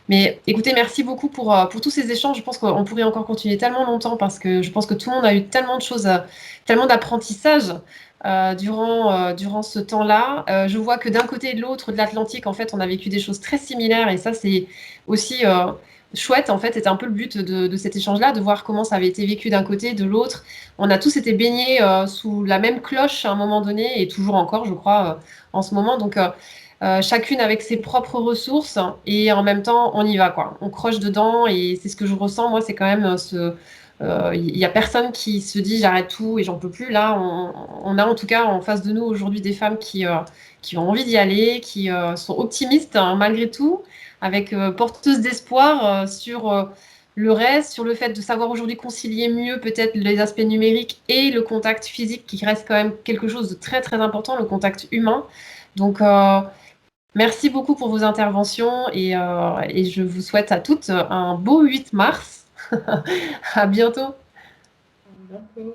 Mais écoutez, merci beaucoup pour tous ces échanges. Je pense qu'on pourrait encore continuer tellement longtemps parce que je pense que tout le monde a eu tellement de choses, tellement d'apprentissage durant ce temps-là. Je vois que d'un côté et de l'autre de l'Atlantique, en fait, on a vécu des choses très similaires et ça, c'est aussi chouette. En fait, c'était un peu le but de cet échange-là, de voir comment ça avait été vécu d'un côté et de l'autre. On a tous été baignés sous la même cloche à un moment donné et toujours encore, je crois, en ce moment. Donc, chacune avec ses propres ressources et en même temps on y va quoi. On croche dedans et c'est ce que je ressens moi, c'est quand même il y a personne qui se dit j'arrête tout et j'en peux plus. Là on a en tout cas en face de nous aujourd'hui des femmes qui ont envie d'y aller, qui sont optimistes hein, malgré tout, avec porteuses d'espoir sur le reste, sur le fait de savoir aujourd'hui concilier mieux peut-être les aspects numériques et le contact physique qui reste quand même quelque chose de très très important, le contact humain. Donc merci beaucoup pour vos interventions et je vous souhaite à toutes un beau 8 mars. À bientôt. À bientôt.